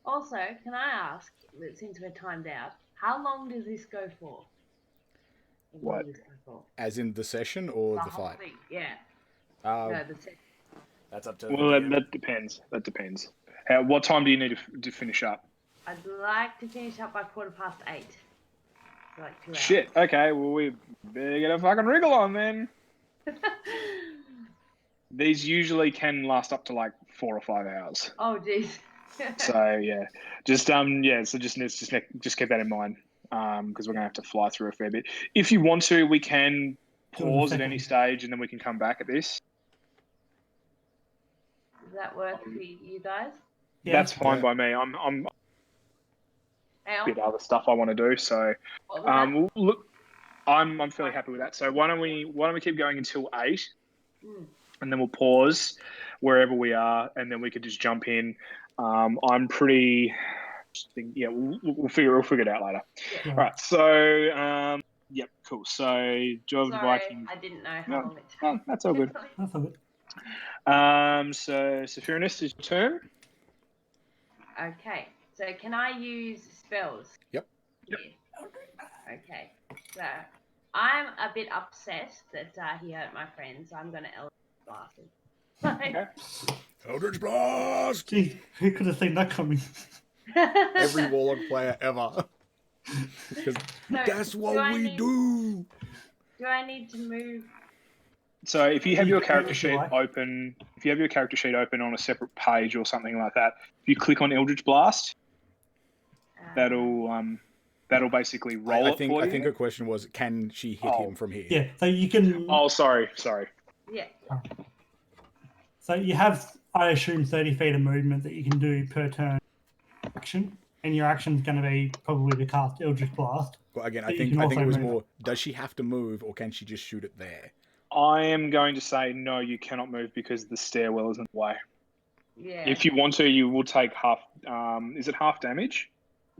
Also, can I ask, since we're timed out, how long does this go for? What? Does this go for? As in the session or the whole fight? thing, yeah. No, The session. that's up to. Well, the DM. that depends. That depends. What time do you need to finish up? I'd like to finish up by 8:15. For like 2 hours. Shit. Okay. Well, we better get a fucking wriggle on then. These usually can last up to 4 or 5 hours. Oh, jeez. So yeah, just So just keep that in mind, because we're gonna have to fly through a fair bit. If you want to, we can Do it in a pause at any second. stage and then we can come back at this. Does that work for you guys? Yeah. That's fine Yeah. by me. I'm Al? a bit other stuff I want to do. So What was look, I'm fairly happy with that. So why don't we keep going until 8, that? and then we'll pause wherever we are, and then we could just jump in. I'm pretty. Yeah, we'll figure it out later. Yeah. All right. So yep, cool. So Job the Sorry, Viking. I didn't know how No, long it took. no, that's all good. That's all good. So Sephiroth, is your turn. Okay, so can I use spells? Yep. Yes. Okay, so I'm a bit upset that he hurt my friend, so I'm going to Eldritch Blast him. Okay. Eldritch Blast! Gee, who could have seen that coming? Every Warlock player ever. Because that's what we do. Do I need to move? So if you have your character If you sheet like. open, on a separate page or something like that, if you click on Eldritch Blast, that'll basically roll I think it for you. her question was, can she hit him from here? Yeah, so you can. Oh, sorry. Yeah. So you have, I assume, 30 feet of movement that you can do per turn action, and your action's going to be probably to cast Eldritch Blast. Well, again, I But you think can it also was move. more, does she have to move or can she just shoot it there? I am going to say no. You cannot move because the stairwell is in the way. Yeah. If you want to, you will take half. Is it half damage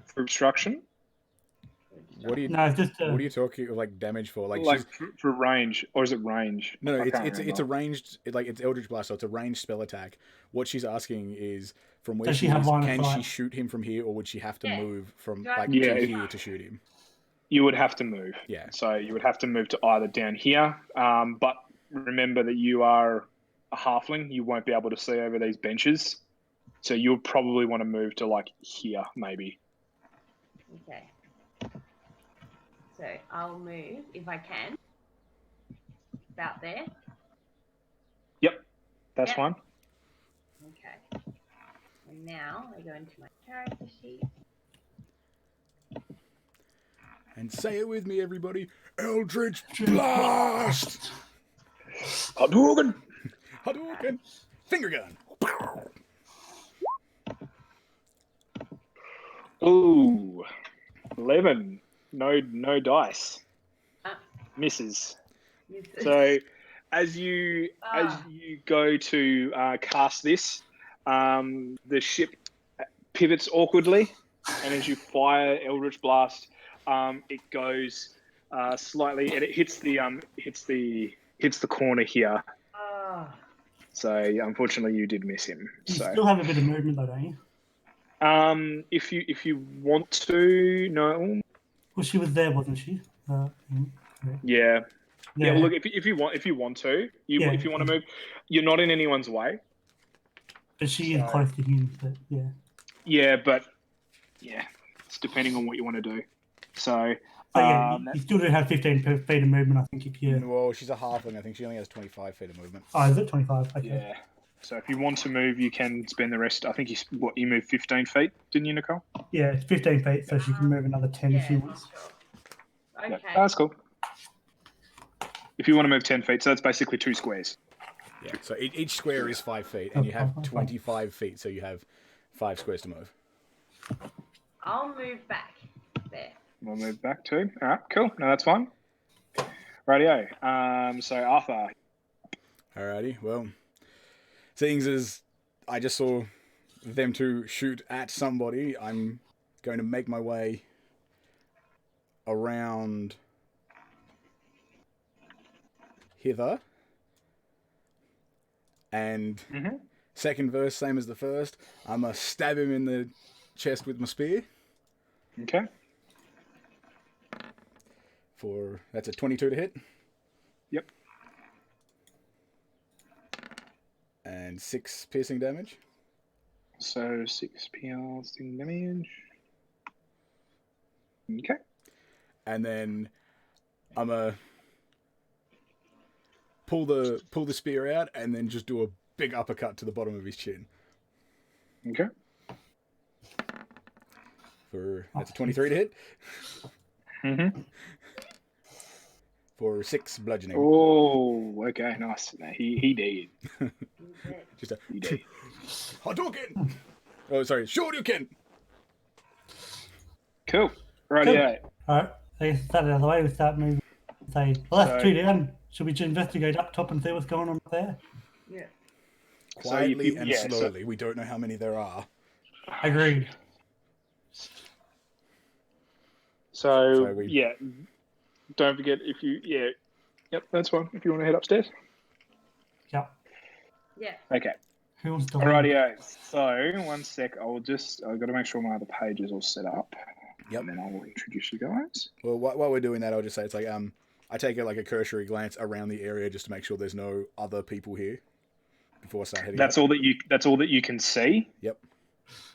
for obstruction? What do you No, it's just what are you talking like damage for? Like, she's for range, or is it range? no, I it's can't it's a remember. ranged it's Eldritch Blast, so it's a ranged spell attack. What she's asking is from where Does she she have is, line of can she sight? shoot him from here, or would she have to Yeah. move from Do I- like Yeah, to if- here to shoot him? You would have to move. Yeah. So you would have to move to either down here. But remember that you are a halfling. You won't be able to see over these benches. So you'll probably want to move to like here, maybe. Okay. So I'll move if I can. About there. That's Yep. fine. Okay. And now I go into my character sheet. And say it with me, everybody. Eldritch Blast! Hadouken! Hadouken! Finger gun! Ooh, 11. No dice. Ah. Misses. Use- So as you Ah. go to cast this, the ship pivots awkwardly, and as you fire Eldritch Blast, it goes slightly, and it hits the corner here. Ah. So unfortunately, you did miss him. You So still have a bit of movement, though, don't you? if you want to, no, Well, she was there, wasn't she? yeah. Yeah. Yeah, well, look, if you want to, Yeah. if you want to move, you're not in anyone's way. But she is So- close to him, but yeah. Yeah, but yeah, it's depending on what you want to do. So So yeah, Um, you still do have 15 feet of movement, I think, if you... Well, she's a halfling. I think she only has 25 feet of movement. Oh, is it 25? Okay. yeah. So if you want to move, you can spend the rest. I think you moved 15 feet, didn't you, Nicole? Yeah, it's 15 feet, so she can move another 10 if she Yeah, wants. sure. Yeah, Okay. that's cool. If you want to move 10 feet, so that's basically 2 squares. Yeah. So each square is 5 feet, and you have 25 feet, so you have 5 squares to move. I'll move back there. We'll move back to. All right, cool. No, that's fine. Rightio. So Arthur. Alrighty. Well, seeing as I just saw them two shoot at somebody, I'm going to make my way around hither. And Mhm. second verse, same as the first. I'm going to stab him in the chest with my spear. Okay. That's a 22 to hit. Yep. And 6 piercing damage. So 6 piercing damage. Okay. And then I'm a pull the spear out and then just do a big uppercut to the bottom of his chin. Okay. That's a 23 to hit. Mm-hmm. for 6 bludgeoning. Oh, okay, nice. No, he did. Just a He did. Hadouken! Oh, sorry, Shoryuken! Cool. Rightio. All right, I guess that out of the way. We start moving. Say, well, that's So- 2 down. Should we investigate up top and see what's going on up there? Yeah. Quietly you- and yeah, so- slowly. We don't know how many there are. Agreed. So, we- yeah, don't forget yep, that's fine. If you want to head upstairs. Yep. Yeah. Okay. Who wants to lead? Rightio. So, one sec. I've got to make sure my other page is all set up. Yep. And then I will introduce you guys. Well, while we're doing that, I'll just say it's like I take a cursory glance around the area just to make sure there's no other people here before I start heading. That's all that you can see. Yep.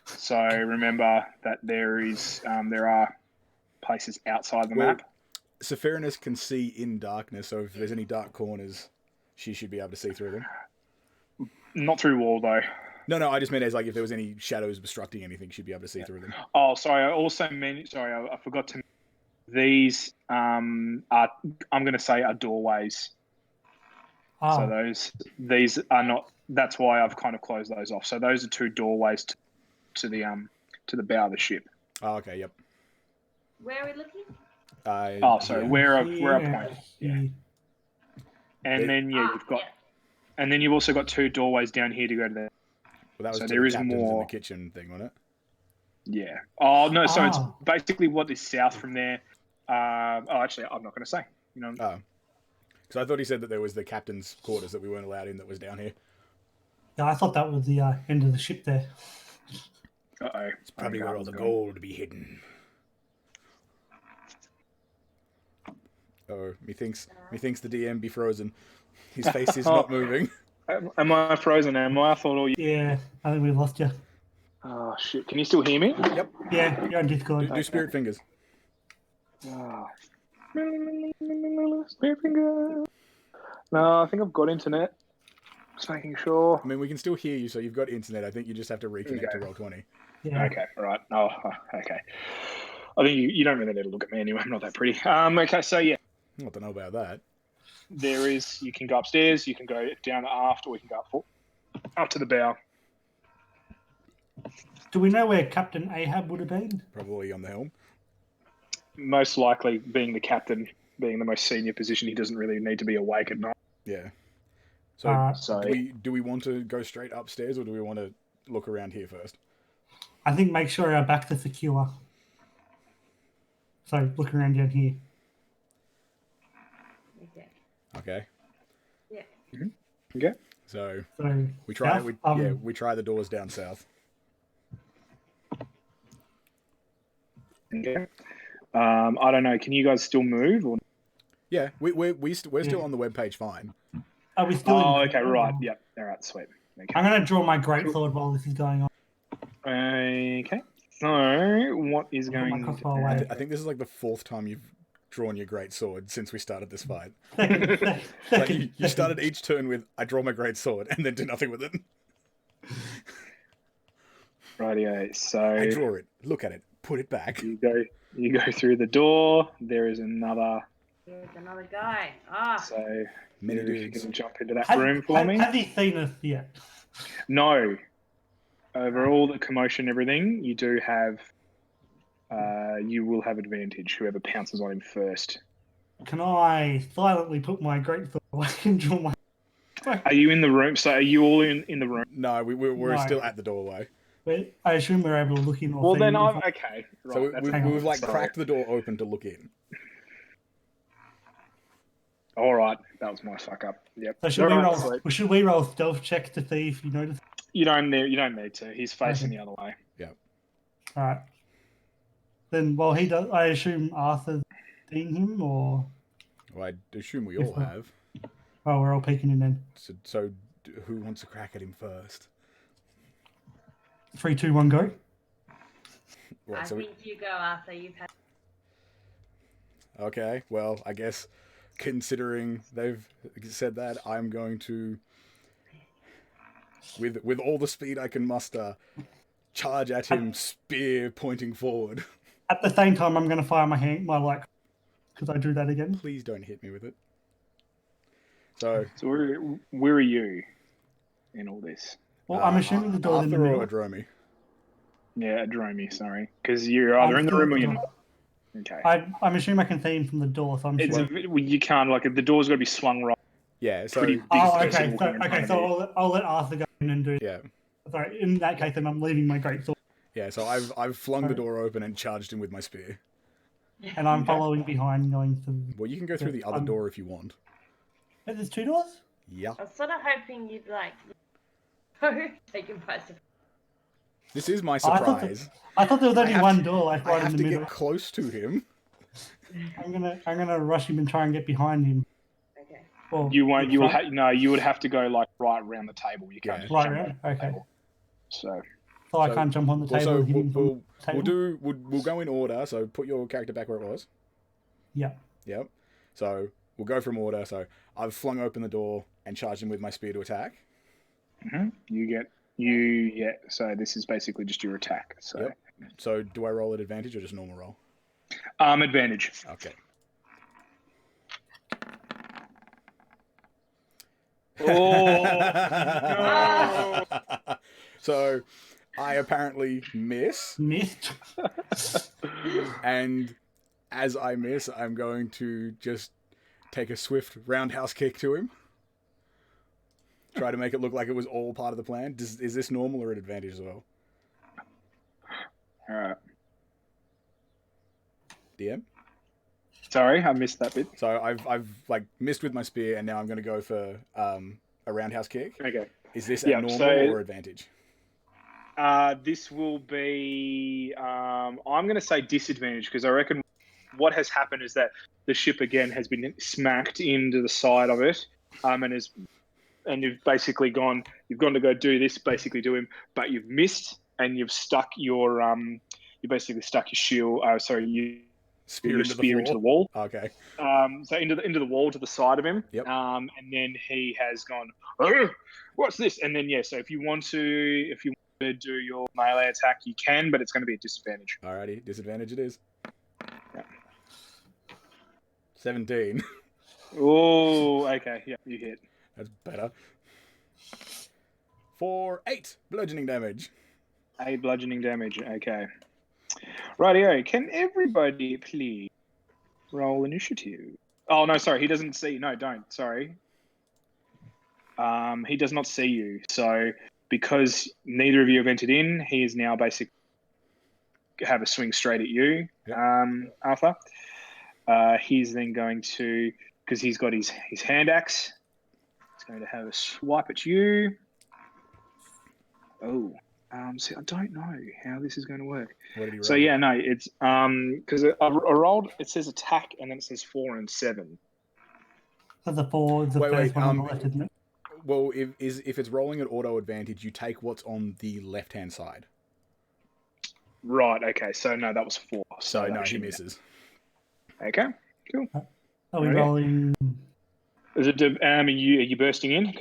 So remember that there are places outside the Well, map. Sephirinus can see in darkness, so if there's any dark corners, she should be able to see through them. Not through wall though. No, I just meant as like if there was any shadows obstructing anything, she'd be able to see through them. Oh, sorry. I also meant. Sorry, I forgot to. These are I'm going to say are doorways. Oh, So these are not. That's why I've kind of closed those off. So those are 2 doorways to the bow of the ship. Oh, okay, yep. Where are we looking? Oh, sorry. Yeah. Where a yeah, point. yeah. And then you've got, Yeah. and then you've also got 2 doorways down here to go to the. Well, that was So to there the is captains in more. the kitchen thing, wasn't it? Yeah. Oh no. So it's Ah. basically what is south from there. Actually, I'm not going to say. You know. Oh. Because I thought he said that there was the captain's quarters that we weren't allowed in that was down here. Yeah, I thought that was the end of the ship there. Uh-oh. It's probably where all the gold. gold be hidden. Oh, methinks the DM be frozen. His face is not moving. Am I frozen? Am I? I thought all you. Yeah, I think we lost you. Oh shit! Can you still hear me? Yep. Yeah, you're on Discord. Do spirit fingers. Oh. Spirit finger. No, I think I've got internet. Just making sure. I mean, we can still hear you, so you've got internet. I think you just have to reconnect to Okay. Roll20. Yeah. Okay, all right. Oh, okay. I think you don't really need to look at me anyway. I'm not that pretty. Okay, so yeah, I don't know about that. there is. You can go upstairs. You can go down the aft, or we can go up to the bow. Do we know where Captain Ahab would have been? Probably on the helm. Most likely, being the captain, being the most senior position, he doesn't really need to be awake at night. Yeah. So, Alright. So do we want to go straight upstairs, or do we want to look around here first? I think make sure our backs are secure. So look around down here. Okay. Okay. Yeah. okay. So So we try. south, We try the doors down south. Okay. I don't know. Can you guys still move? Or... Yeah, we're still on the webpage fine. Are we still? Oh, in- okay, right. Yep. All right, sweet. Okay. I'm going to draw my greatsword while this is going on. Okay. So, what is I'll put my going crossbow to away. I think this is like the 4th time you've drawn your great sword since we started this fight. Second, Like second, you started each turn with "I draw my great sword" and then do nothing with it. Rightio. So I draw it, look at it, put it back. you go through the door. There is another. There's another guy. Ah. So Many if you dudes. can jump into that room for me. Has he seen us yet? No. Over all the commotion and everything, you do have. You will have advantage. Whoever pounces on him first. Can I silently put my greatsword away and draw my? Are you in the room? So are you all in the room? No, we're No. still at the doorway. But I assume we're able to look in or Well, see then him. okay. Right, So that's we've like sorry. cracked the door open to look in. All right, that was my fuck up. Yep. So should we All right, roll? sweet. Well, should we roll stealth checks to see if you notice? You don't need to. He's facing Okay. the other way. All right. Then, while he does, I assume Arthur's seeing him, or Well, I assume we Yes, all sir. have. oh, we're all peeking in then. So who wants to crack at him first? 3, 2, 1, go. Right, I so think you go, Arthur. You've had. okay. Well, I guess considering they've said that, I'm going to, with all the speed I can muster, charge at him, spear pointing forward. At the same time, I'm going to fire my because I drew that again. Please don't hit me with it. So, So where are you in all this? Well, I'm assuming the door's in the Arthur or middle. Adromi? Yeah, Adromi, sorry. Because you're either I'm in the still room at or the you're door. not. Okay. I'm assuming I can see him from the door, so I'm It's sure. you can't, like, the door's got to be swung right. Yeah, so Pretty big Oh, person okay. walking in front of you. I'll let Arthur go in and do. yeah, Sorry, in that case, then I'm leaving my great sword, yeah. So I've flung the door open and charged him with my spear. and I'm Okay. following behind, going to. Well, you can go through the other door if you want. Wait, there's two doors. Yeah. I was sort of hoping you'd like take him by surprise. This is my Oh, surprise. I thought there was only have one to- door, like I right in have the to middle. get close to him. I'm gonna rush him and try and get behind him. Okay. Well, You won't. in You will. front. No, you would have to go like right around the table. You can't Yeah. just Right jump around? over the Okay. table. So So I So- can't jump on the Well, table so and hit we'll, him from we'll, the we'll table. we'll go in order. So put your character back where it was. Yeah. Yep. So we'll go from order. So I've flung open the door and charged him with my spear to attack. you get you. Yeah. So this is basically just your attack. So Yep. So do I roll at advantage or just normal roll? advantage. Okay. Oh no. So I apparently miss, Missed. and as I miss, I'm going to just take a swift roundhouse kick to him. Try to make it look like it was all part of the plan. Is this normal or at advantage as well? All right. DM? Sorry, I missed that bit. So I've like missed with my spear, and now I'm going to go for a roundhouse kick. Okay. Is this at Yeah, normal so- or advantage? This will be. I'm going to say disadvantage because I reckon what has happened is that the ship again has been smacked into the side of it, and you've basically gone. You've gone to go do this, basically do him, but you've missed, and you've stuck your You basically stuck your shield. Your Spear into the wall. Okay. So into the wall to the side of him. Yep. And then he has gone. "Ugh, what's this?" And then so if you want to do your melee attack, you can, but it's going to be a disadvantage. Alrighty, disadvantage it is. Yeah. 17. Oh, okay. Yeah, you hit. That's better. For 8 bludgeoning damage. 8 bludgeoning damage. Okay. Rightio. Can everybody please roll initiative? Oh no, sorry. He doesn't see. No, don't. Sorry. He does not see you. So because neither of you have entered in, he is now basically have a swing straight at you, Yep. Arthur. He's then going to, because he's got his hand axe, he's going to have a swipe at you. Oh. See, I don't know how this is going to work. What did he roll? So yeah, no, it's because I rolled. It says attack, and then it says 4 and 7. So the 4 is the Wait, first wait, one on the left, isn't it? Well, if it's rolling at auto advantage, you take what's on the left hand side. Right. Okay. So no, that was 4. So that no, he should be- misses. Okay. Cool. Are we Okay. rolling? Is it? Are you bursting in?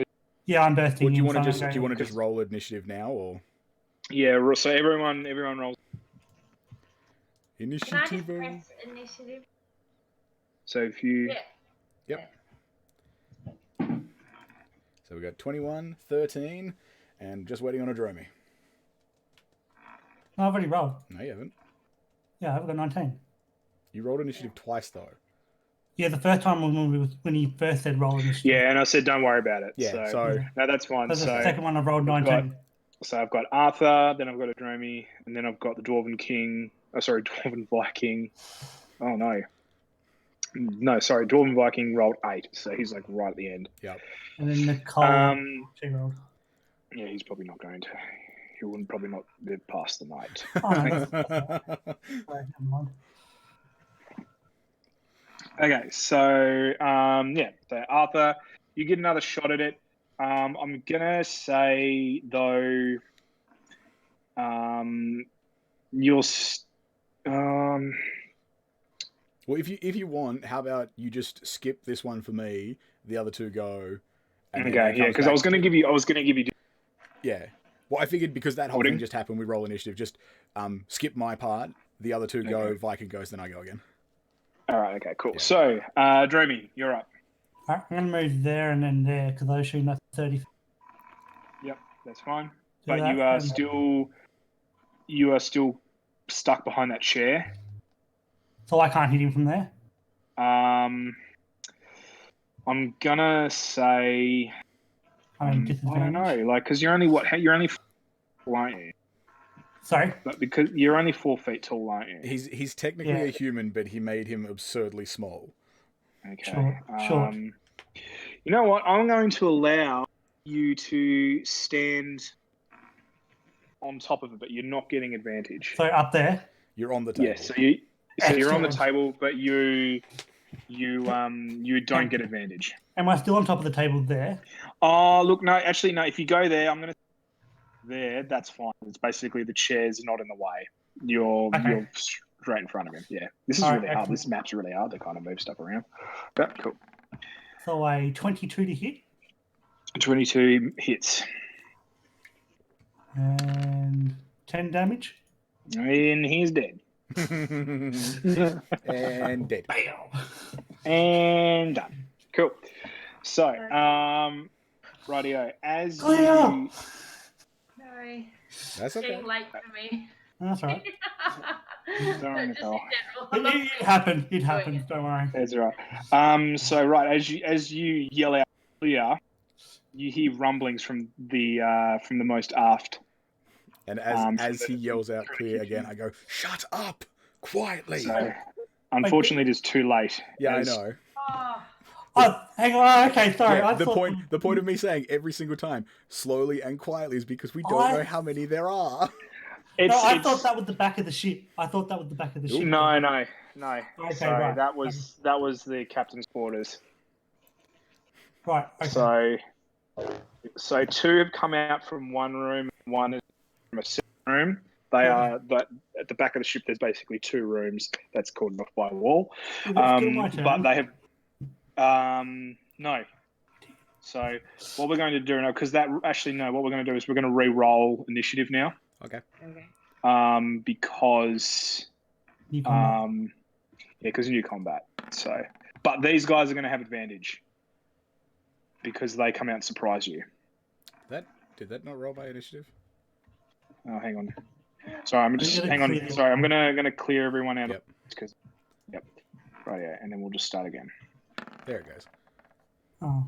Yeah, I'm bursting Or do you in. want to so just I'm going- just roll initiative now or Yeah. So everyone rolls. Can I just initiative? press initiative? So if you. Yeah. So we got 21, 13, and just waiting on a Dromi. No, I've already rolled. No, you haven't. Yeah, I've got 19. You rolled initiative twice though. Yeah, the first time was when he first said roll initiative. Yeah, and I said don't worry about it. Yeah. So, So no, that's fine. So the So second one I rolled I've 19. So I've got Arthur, then I've got Adromi, and then I've got the Dwarven King. Oh, sorry, Dwarven Viking. Oh no. No, sorry, Dwarven Viking rolled 8, so he's like right at the end. And then Nicole, she rolled. Yeah, he's probably not going to. He wouldn't probably not live past the night. Oh, no, sorry, never mind. Okay, so so Arthur, you get another shot at it. I'm gonna say though, you'll. Well, if you want, how about you just skip this one for me? The other two go. And then Okay, it yeah, comes because I back was gonna to- give you. Yeah. Well, I figured because that whole Pudding? thing just happened, we roll initiative. Just skip my part. The other two go. Okay. Viking goes, then I go again. All Right. Okay. Cool. Yeah. So, Dromy, you're up. Alright, I'm going to move there and then there because I assume that's 30 feet. Yep, that's fine. Do But that, you are still stuck behind that chair. So I can't hit him from there. I'm gonna say I mean, I don't disadvantage. know, like because you're only four, aren't you? Sorry. But because you're only 4 feet tall, aren't you? He's technically Yeah. a human, but he made him absurdly small. Okay. Short. You know what? I'm going to allow you to stand on top of it, but you're not getting advantage. So up there. You're on the table. Yes. So you're on the Excellent. table, but you don't get advantage. Am I still on top of the table there? Oh, look, no. Actually, no. If you go there, I'm gonna there. That's fine. It's basically the chair's not in the way. You're straight in front of him. Yeah. This is All right, really hard. excellent. This map's really hard to kind of move stuff around. But cool. So a 22 to hit 22 hits. and 10 damage. And he's dead. And dead. Bam. And done. Cool. So, rightio. As Cleo! you... Sorry. That's It's okay. getting late for me. That's all right. Don't Just in know. general. It happened. It happens. Don't worry. That's right. So right as you yell out clear, you hear rumblings from the most aft. And from as he the- yells out from the clear kitchen. again, I go, "Shut up, quietly." So, unfortunately, it is too late. Yeah, I as- know. Oh, Oh, hang on. Okay, sorry. Yeah, I the thought point of me saying every single time slowly and quietly is because we don't I- know how many there are. I thought that was the back of the ship. No. Okay, So right. that was the captain's quarters. Right. Okay. So 2 have come out from one room, 1 is from a second room. They are, but at the back of the ship, there's basically 2 rooms that's cordoned off by a wall. Is it still my turn? But they have, no. So what we're going to do now, because what we're going to do is we're going to re-roll initiative now. Okay. okay. Because You come because new combat. So, but these guys are going to have advantage because they come out and surprise you. Did that not roll by initiative? Oh, hang on. Sorry, I'm just hang on. Sorry, I'm gonna clear everyone out. Yep. Because, right, yeah, and then we'll just start again. There it goes. Oh.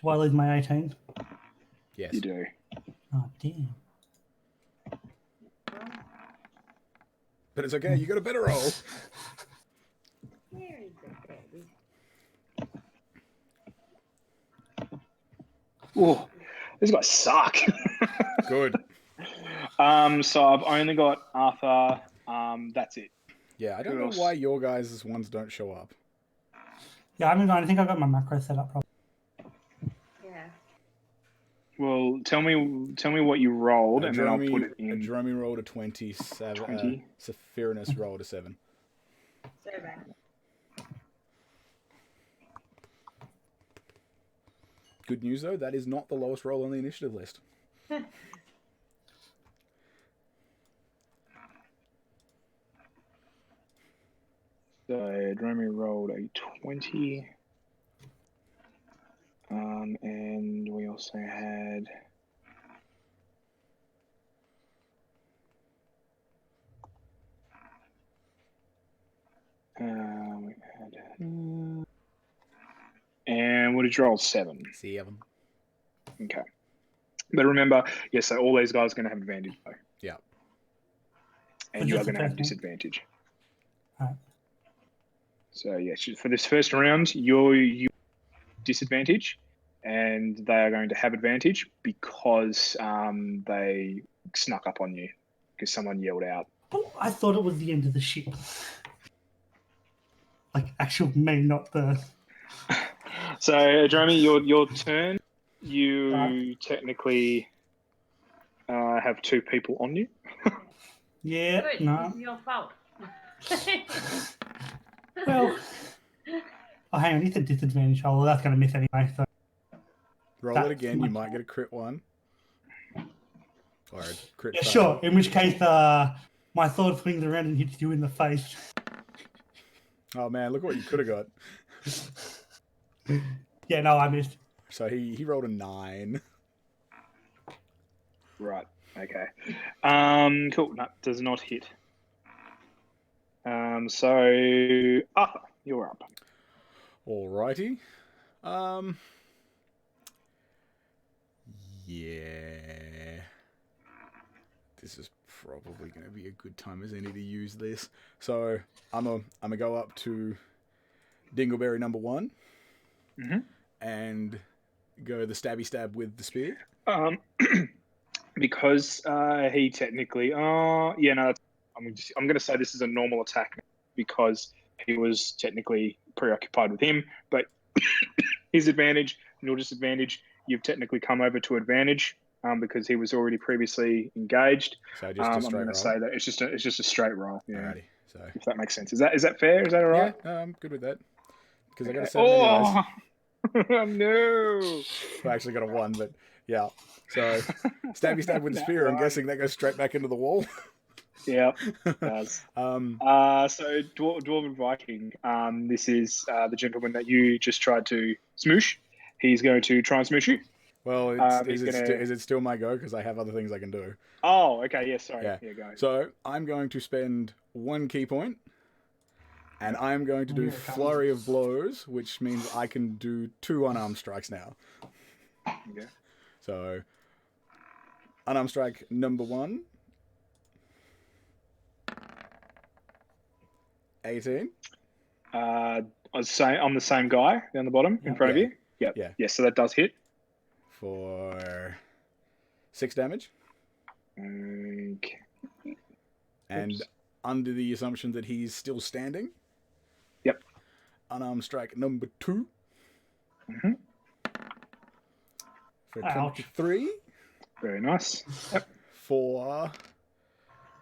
Do I lose my 18? Yes. You do. Oh, damn. But it's okay. You got a better roll. Here is it, baby. Oh, these guys suck. Good. So I've only got Arthur. That's it. Yeah, I don't Who know else? why your guys' ones don't show up. Yeah, I think I've got my macro set up properly. Yeah. Well, tell me what you rolled, and then I'll put it in. Jeremy rolled a 27. 20. Sephirinus rolled a 7. So bad. Good news though, that is not the lowest roll on the initiative list. So Jeremy rolled a 20. And we also had and what did you roll? 7. 7. Okay. But remember, yes, so all these guys are going to have advantage though. Yeah. And For you are just the going to have first one? disadvantage. Alright. So yes, for this first round, you disadvantage, and they are going to have advantage because they snuck up on you because someone yelled out. Oh, I thought it was the end of the ship. Like actual me, not the. So Jeremy, your turn. You Right. technically have 2 people on you. Yeah. Good. No. This is your fault. Well. Oh, hang on. It's a disadvantage. Oh, well, that's going to miss anyway. So. Roll That's it again. You my might get a crit 1. Or a crit Yeah, 5. sure. In which case, my sword swings around and hits you in the face. Oh man, look what you could have got. Yeah, no, I missed. So he rolled a 9. Right. Okay. Cool. No, does not hit. So Arthur, you're up. Alrighty. Yeah. This is probably going to be a good time as any to use this. So I'm a go up to Dingleberry number 1 and go the stabby stab with the spear. Because he technically, yeah, no, I'm going to say this is a normal attack because he was technically preoccupied with him, but his advantage and your disadvantage, you've technically come over to advantage because he was already previously engaged. So just a I'm straight going to roll. say that it's just a straight roll. Yeah. Alrighty. So If that makes sense. Is that fair? Is that all right? yeah, I'm good with that. Because Okay. I got a 7 anyways. No. I actually got a 1, but yeah. So stabby stab with the spear. I'm guessing that goes straight back into the wall. Yeah, it does. So Dwarven Viking, this is the gentleman that you just tried to smoosh. He's going to try and smoosh you. Well, is it still my go? Because I have other things I can do. Oh, okay. Yeah, sorry. Yeah. Yeah, go. So I'm going to spend 1 key point, and I'm going to do Flurry of Blows, which means I can do 2 unarmed strikes now. Okay. So unarmed strike number 1. 18. I was saying I'm the same guy down the bottom in front of you. Yep. Yeah. Yes, so that does hit. For 6 damage. Okay. And under the assumption that he's still standing. Yep. Unarmed strike number 2. For 23. Very nice. Yep. For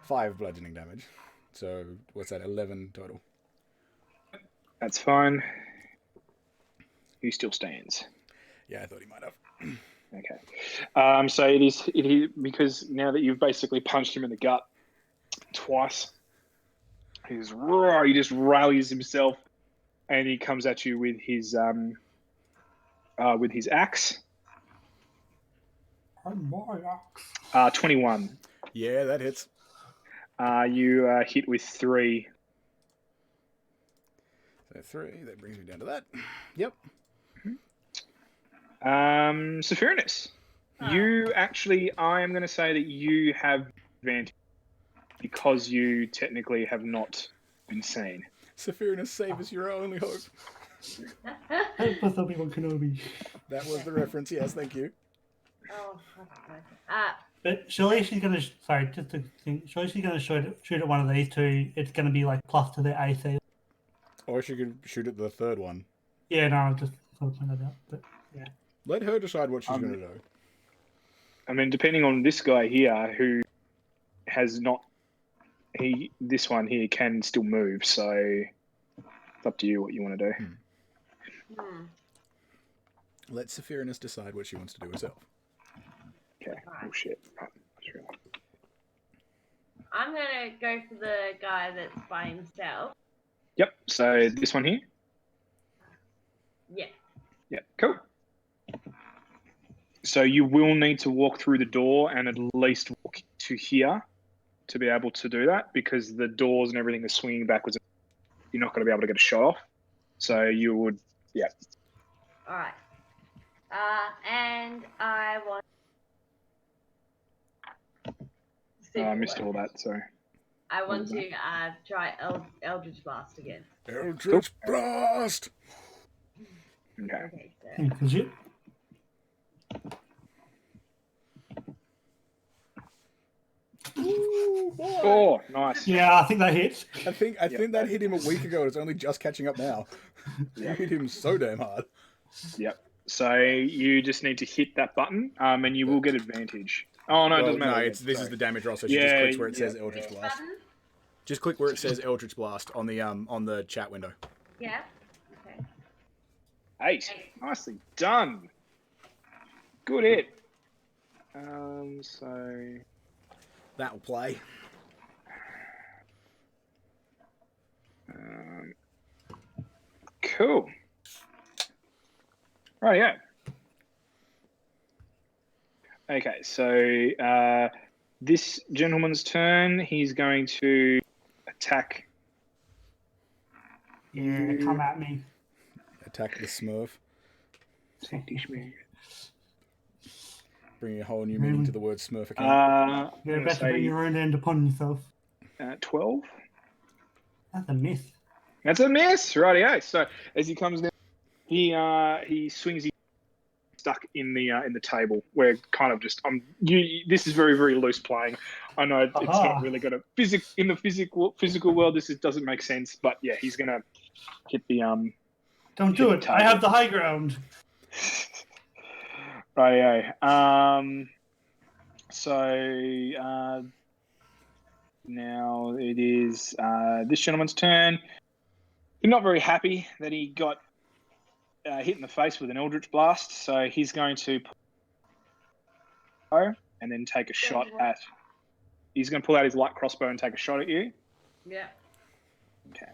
5 bludgeoning damage. So what's that? 11 total. That's fine. He still stands. Yeah, I thought he might have. Okay. So it is because now that you've basically punched him in the gut twice, he just rallies himself and he comes at you with his axe. 21. Yeah, that hits. You hit with 3. So 3, that brings me down to that. Yep. Sephirinus, you actually, I am going to say that you have advantage because you technically have not been seen. Sephirinus, save us your only hope. Help us, Obi-Wan Kenobi. That was the reference, yes, thank you. Oh, But surely she's gonna. Sorry, just to think. Surely she's gonna shoot at one of these two. It's gonna be like plus to their AC. Or she could shoot at the third one. Yeah, no, I'm just sort of pointing that out. But yeah, Let her decide what she's going to do. I mean, depending on this guy here who has not, this one here can still move. So it's up to you what you want to do. Let Sephirinus decide what she wants to do herself. Okay. Oh shit. I'm gonna go for the guy that's by himself. Yep. So this one here. Yeah. Yep. Cool. So you will need to walk through the door and at least walk to here to be able to do that because the doors and everything are swinging backwards. You're not going to be able to get a shot off. So you would, yeah. All right. And I want. I missed all that. Sorry. I want to try Eldritch Blast again. Eldritch Blast! Okay. Okay, so. legit. Ooh, boy. Oh, nice. Yeah, I think that hits. I think that hit him a week ago. It's only just catching up now. You hit him so damn hard. Yep. So you just need to hit that button, and you will get advantage. Oh no, it doesn't matter. No, this is the damage roll, so she Yeah, just clicks where it yeah. says Eldritch Blast. Button? Just click where it says Eldritch Blast on the chat window. Yeah. Okay. 8. Nicely done. Good hit. So That'll play. Cool. Right, yeah. Okay, so this gentleman's turn. He's going to attack. Yeah, come at me. Attack the Smurf, Dish me. bringing a whole new meaning to the word Smurf account. I'm You're gonna about to bring say your own end upon yourself. 12. That's a myth. That's a miss. Rightio. So as he comes down, he swings his stuck in the table. We're kind of just this is very, very loose playing. I know it's not really going to in the physical world. This doesn't make sense, but yeah, he's going to hit the Don't do it. I have the high ground. Rightio. So now it is this gentleman's turn. He's not very happy that he got hit in the face with an Eldritch Blast, so he's going to pull and then take a shot at. He's going to pull out his light crossbow and take a shot at you. Yeah. Okay.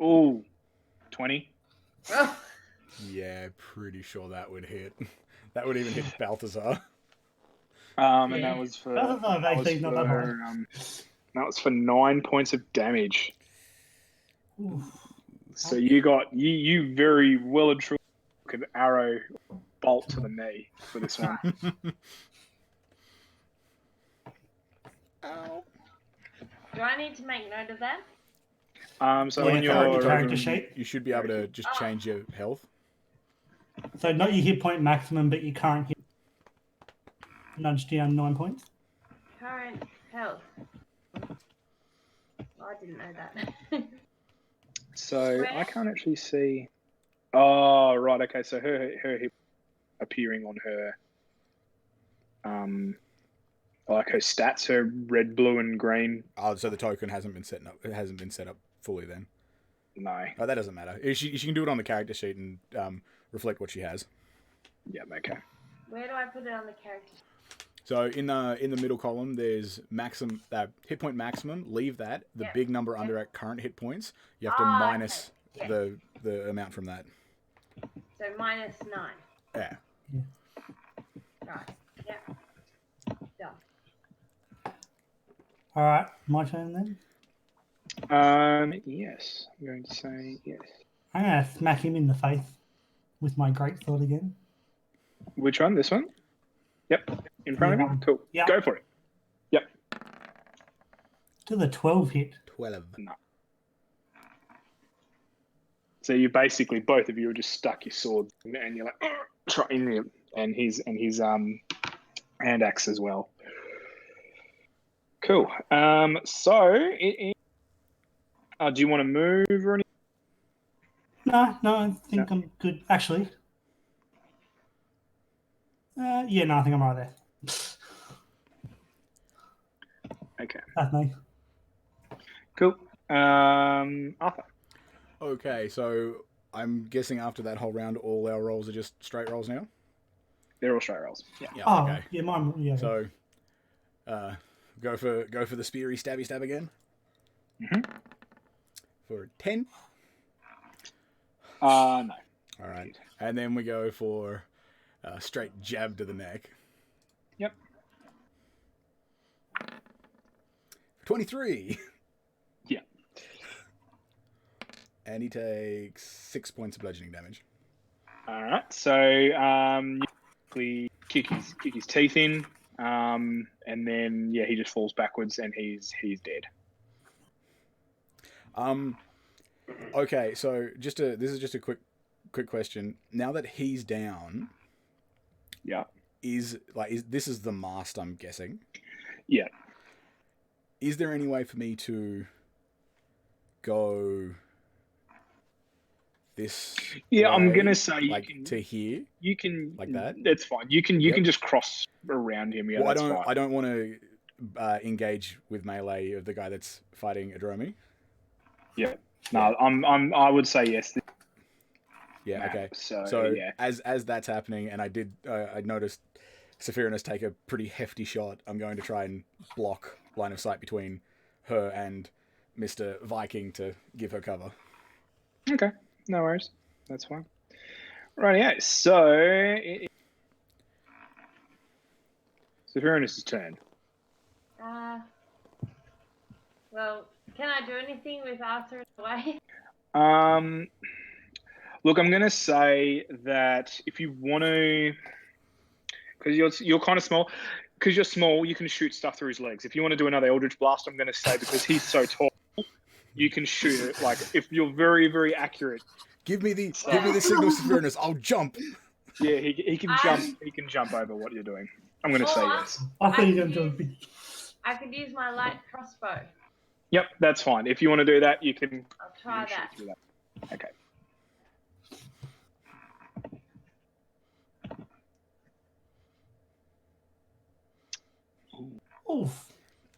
Ooh, 20. Oh, Yeah, pretty sure that would hit. That would even hit Balthazar. And that was for That that was for 9 points of damage. Oof. So you got you very well and truly took an arrow bolt to the knee for this one. Ow. do I need to make note of that? So Yeah, on it's already your character sheet. You should be able to just change your health. So not your hit point maximum, but your current hit. Nudge down 9 points. Current health. Oh, I didn't know that. So Where? I can't actually see. Oh right, okay. So her hip appearing on her, like her stats, her red, blue, and green. Oh, so the token hasn't been set up. It hasn't been set up fully then. No. Oh, that doesn't matter. She can do it on the character sheet and reflect what she has. Yeah. Okay. Where do I put it on the character? So in the middle column, there's maximum hit point maximum. Leave that. The big number under our current hit points. You have to minus okay. the amount from that. So -9. Yeah. Right. Yeah. Done. All right, my turn then. Yes. I'm going to say yes. I'm gonna smack him in the face with my greatsword again. Which one? This one? Yep. In front of Yeah. me? Cool. Yeah. Go for it. Yep. To the 12 hit. 12. So you basically, both of you are just stuck your sword and you're like, trying him, and his hand axe as well. Cool. So do you want to move or anything? No, I think I'm good. Actually, yeah, no, I think I'm right there. Okay. That's me. Cool. Arthur. Okay, so I'm guessing after that whole round, all our rolls are just straight rolls now. They're all straight rolls. Yeah. Yeah. Oh, Okay. yeah, mine. Yeah. So, go for the speary stabby stab again. Mhm. For 10. No. All right, and then we go for straight jab to the neck. Yep. 23. Yeah. And he takes 6 points of bludgeoning damage. All right. So you quickly kick his teeth in, and then he just falls backwards and he's dead. Okay, so this is just a quick question. Now that he's down, Yeah. is this is the mast, I'm guessing. Yeah. Is there any way for me to go this? Yeah, I'm way, gonna say like to here. You can like that. That's fine. You can just cross around him. Yeah, Well, that's fine. I don't want to engage with melee of the guy that's fighting Adromi. Yeah. No, I would say yes. Yeah. Map, Okay. So yeah. as that's happening, and I noticed Sephirinus take a pretty hefty shot. I'm going to try and block line of sight between her and Mr. Viking to give her cover. Okay, no worries. That's fine. Rightio. So Severinus' turn. Well, can I do anything with Arthur in the way? Look, I'm gonna say that if you want to, because you're kind of small, because you're small, you can shoot stuff through his legs. If you want to do another Eldritch Blast, I'm gonna say because he's so tall, you can shoot it. Like if you're very, very accurate. Give me the signal, Severinus. I'll jump. Yeah, he can jump. He can jump over what you're doing. I'm gonna say yes. I thought you were going to do a big. I could use my light crossbow. Yep, that's fine. If you want to do that, you can. I'll try you can that. shoot through that. Okay. Oof.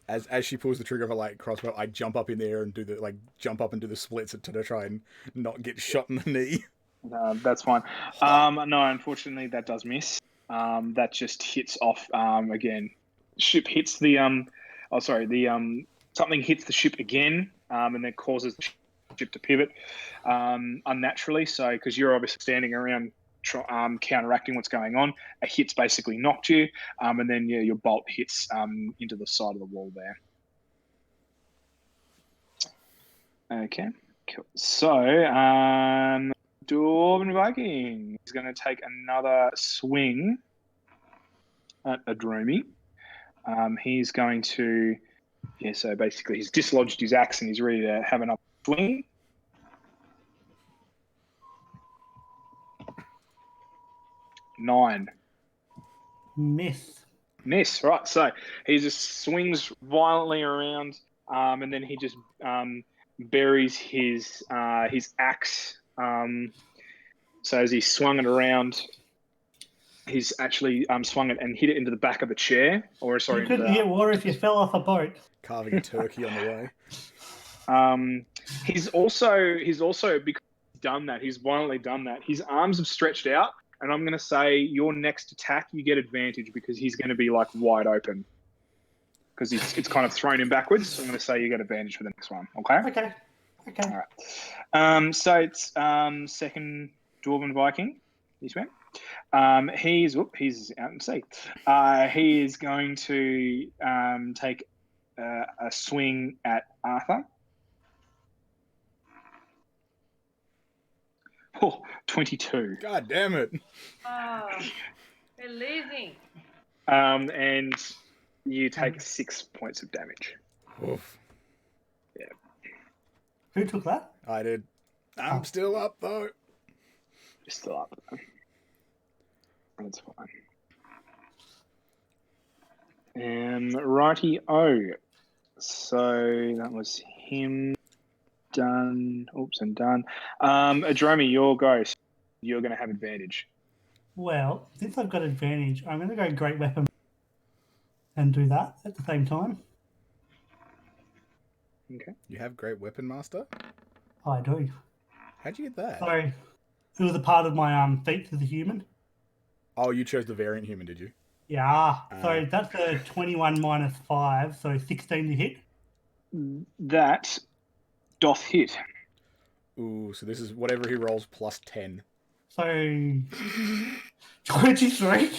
As she pulls the trigger of a light crossbow, I jump up in the air and do the splits to try and not get shot in the knee. That's fine. No, unfortunately, that does miss. That just hits off again. Ship hits the something hits the ship again, and then causes the ship to pivot unnaturally. So, because you're obviously standing around counteracting what's going on, a hit's basically knocked you, and then your bolt hits into the side of the wall there. Okay, cool. So, Dwarven Viking is going to take another swing at Adromi. He's going to, so basically he's dislodged his axe and he's ready to have another swing. Nine. Miss. Right. So he just swings violently around, and then he just buries his axe. So as he swung it around, he's actually swung it and hit it into the back of the chair. You couldn't hit water if you fell off a boat. Carving a turkey on the way. He's also because he's done that. He's violently done that. His arms have stretched out, and I'm going to say your next attack you get advantage because he's going to be like wide open because it's kind of thrown him backwards. So I'm going to say you get advantage for the next one. Okay. Okay. All right. So it's second Dwarven Viking. This way. He's out in sea. He is going to take a swing at Arthur. Oh, 22. God damn it. Oh, we're losing. And you take 6 points of damage. Oof. Yeah. Who took that? I did. I'm still up, though. You're still up. That's fine. Righty-o. So that was him. Done. Oops, and done. Adromi, your ghost. You're going to have advantage. Well, since I've got advantage, I'm going to go Great Weapon and do that at the same time. Okay. You have Great Weapon Master? I do. How'd you get that? So, it was a part of my feat to the human. Oh, you chose the variant human, did you? Yeah. So that's a 21 minus 5, so 16 to hit. That doth hit. Ooh, so this is whatever he rolls plus 10. So 23.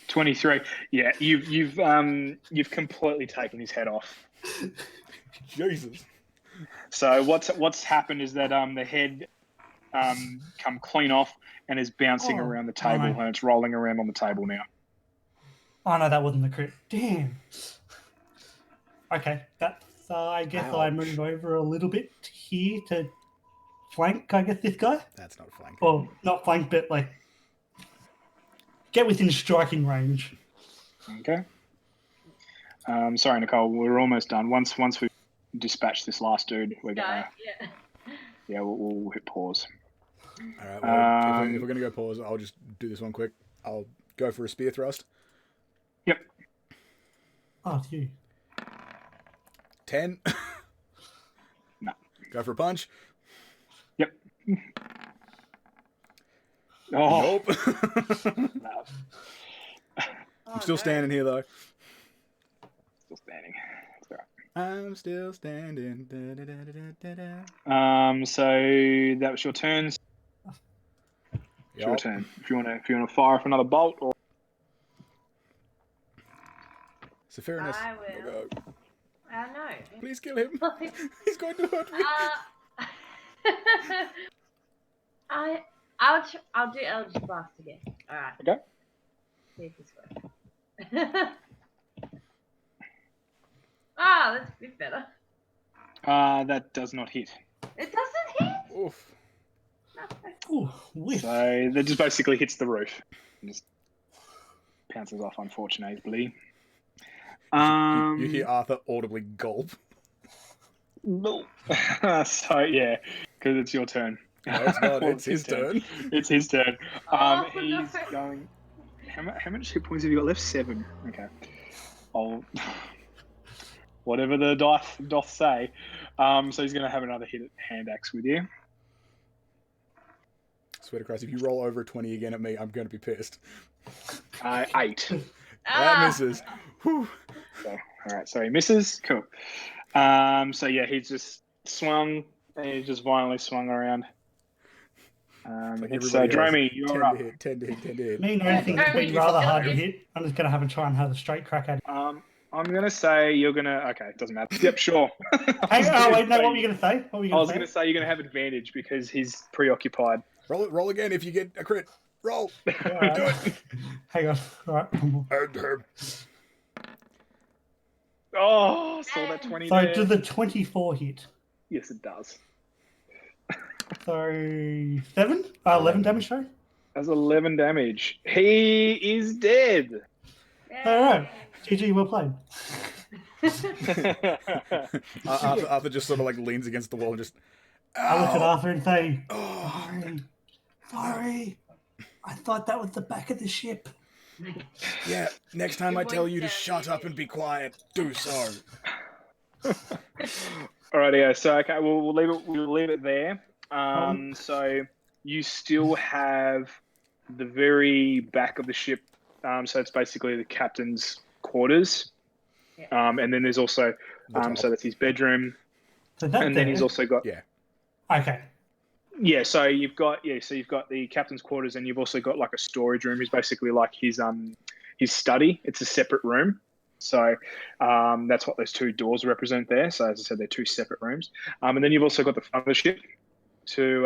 23. Yeah, you've completely taken his head off. Jesus. So what's happened is that the head come clean off and is bouncing around the table, and it's rolling around on the table now. Oh no, that wasn't the crit. Damn. Okay, that's I guess I move over a little bit here to flank, I guess, this guy. That's not flank. Well, not flank, but like get within striking range. Okay. Sorry, Nicole, we're almost done. Once we dispatch this last dude, we're gonna we'll hit pause. All right. Well, if we're gonna go pause, I'll just do this one quick. I'll go for a spear thrust. Yep. Oh, it's you. 10. No. Go for a punch. Yep. Oh. Nope. No. I'm still standing here though. Still standing. It's all right. I'm still standing. Da, da, da, da, da, da. So that was your turn. It's your Yup. turn. If you wanna fire off another bolt, or Sephiroth, I you'll will. go. No. Please kill him. He's going to hurt me. I'll do Eldritch Blast again. All right. Okay. See if this works. That's a bit better. that does not hit. It doesn't hit. Oof. Ooh, whiff. So that just basically hits the roof. And just pounces off, unfortunately. You hear Arthur audibly gulp. No. So yeah, because it's your turn. No, it's not. Well, It's his turn. It's his turn. Oh, He's no. going. How many hit points have you got left? 7. Okay. I'll. Whatever the dice doth say. So he's going to have another hit at hand axe with you. Swear to Christ, if you roll over a 20 again at me, I'm going to be pissed. 8. That misses. Whew. So, all right. So he misses. Cool. So yeah, he's just swung. He just violently swung around. Like It's everybody else. Dromy, 10 you're up. to hit, 10 to hit, 10 to hit. Me noticing it's been Yeah. rather hard to hit. I'm just going to have a try and have a straight crack at it. I'm gonna say you're gonna. Okay, it doesn't matter. Yep, sure. Hey, wait, no, what were you going to say? What were you I going was to gonna say? say you're gonna have advantage because he's preoccupied. Roll again if you get a crit. Roll. Alright. Do it. Hang on. All right. Oh, saw that 20 So there. does the 24 hit? Yes, it does. So 7? 11 damage, sorry? That's 11 damage. He is dead. All right. GG, well played. Arthur just sort of like leans against the wall and just. I look at Ow. Arthur and say, Oh. sorry. I thought that was the back of the ship. Yeah, next time I Your tell voice you to sounds shut up and be quiet, do so. Alrighty, yeah. So okay, we'll leave it there. So you still have the very back of the ship. So it's basically the captain's quarters. Yeah. And then there's also The top. so that's his bedroom, So that and then he's also got Yeah. Okay. yeah. So you've got the captain's quarters, and you've also got like a storage room. It's basically like his study. It's a separate room. So that's what those two doors represent there. So as I said, they're two separate rooms. And then you've also got the front of the ship to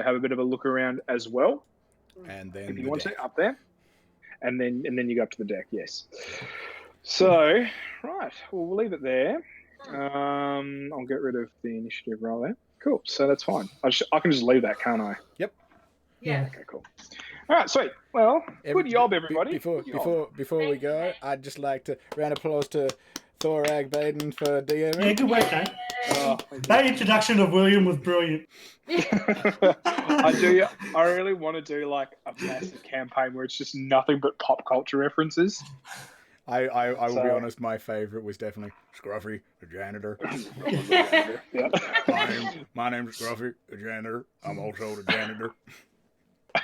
have a bit of a look around as well, And then if you the want deck. to, up there. And then you go up to the deck. Yes. So right, we'll leave it there. I'll get rid of the initiative roll there. Cool. So that's fine. I can just leave that, can't I? Yeah. Okay. Cool. All right. Sweet. Well, good job, everybody. Before Good job. we go, I'd just like to round of applause to Thorag Baden for Yeah, DMing. good work, Dave. Oh, That introduction of William was brilliant. I really want to do like a massive campaign where it's just nothing but pop culture references. I will be So- honest, my favourite was definitely Scruffy, the janitor. Yeah. My name's Scruffy, the janitor. I'm also the janitor.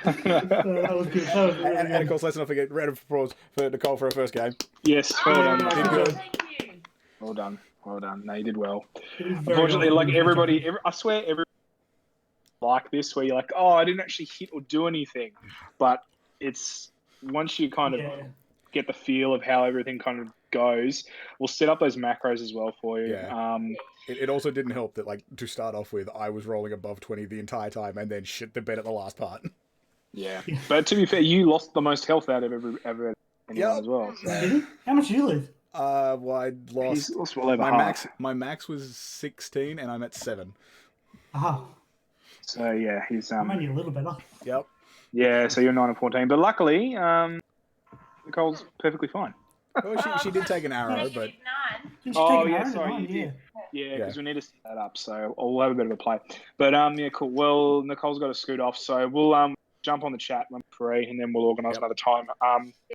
That was good. That was really And of good. course, let's not forget round of applause for Nicole for her first game. Yes. Well done. Oh, Did good. Thank you. Well done. Well done. No, you did well. It was very Unfortunately, well like done. everybody, I swear, everybody like this where you're like, oh, I didn't actually hit or do anything, but it's once you kind of Yeah. get the feel of how everything kind of goes, we'll set up those macros as well for you. Yeah. It also didn't help that, like, to start off with, I was rolling above 20 the entire time and then shit the bed at the last part. Yeah. But to be fair, you lost the most health out of anyone Yep. as well. So Did he? How much did you lose? Well, I he's lost. lost well over My half. max was 16 and I'm at 7. Ah, So yeah, he's I'm only a little better. Yep. yeah. So you're 9 and 14, but luckily, Nicole's perfectly fine. Well, she did take an arrow, but -9. Didn't Oh, take an yeah, iron sorry, one? you did. Yeah, Yeah. because we need to set that up, so we'll have a bit of a play. But yeah, cool. Well, Nicole's got to scoot off, so we'll jump on the chat when we're free, and then we'll organise Yep. another time.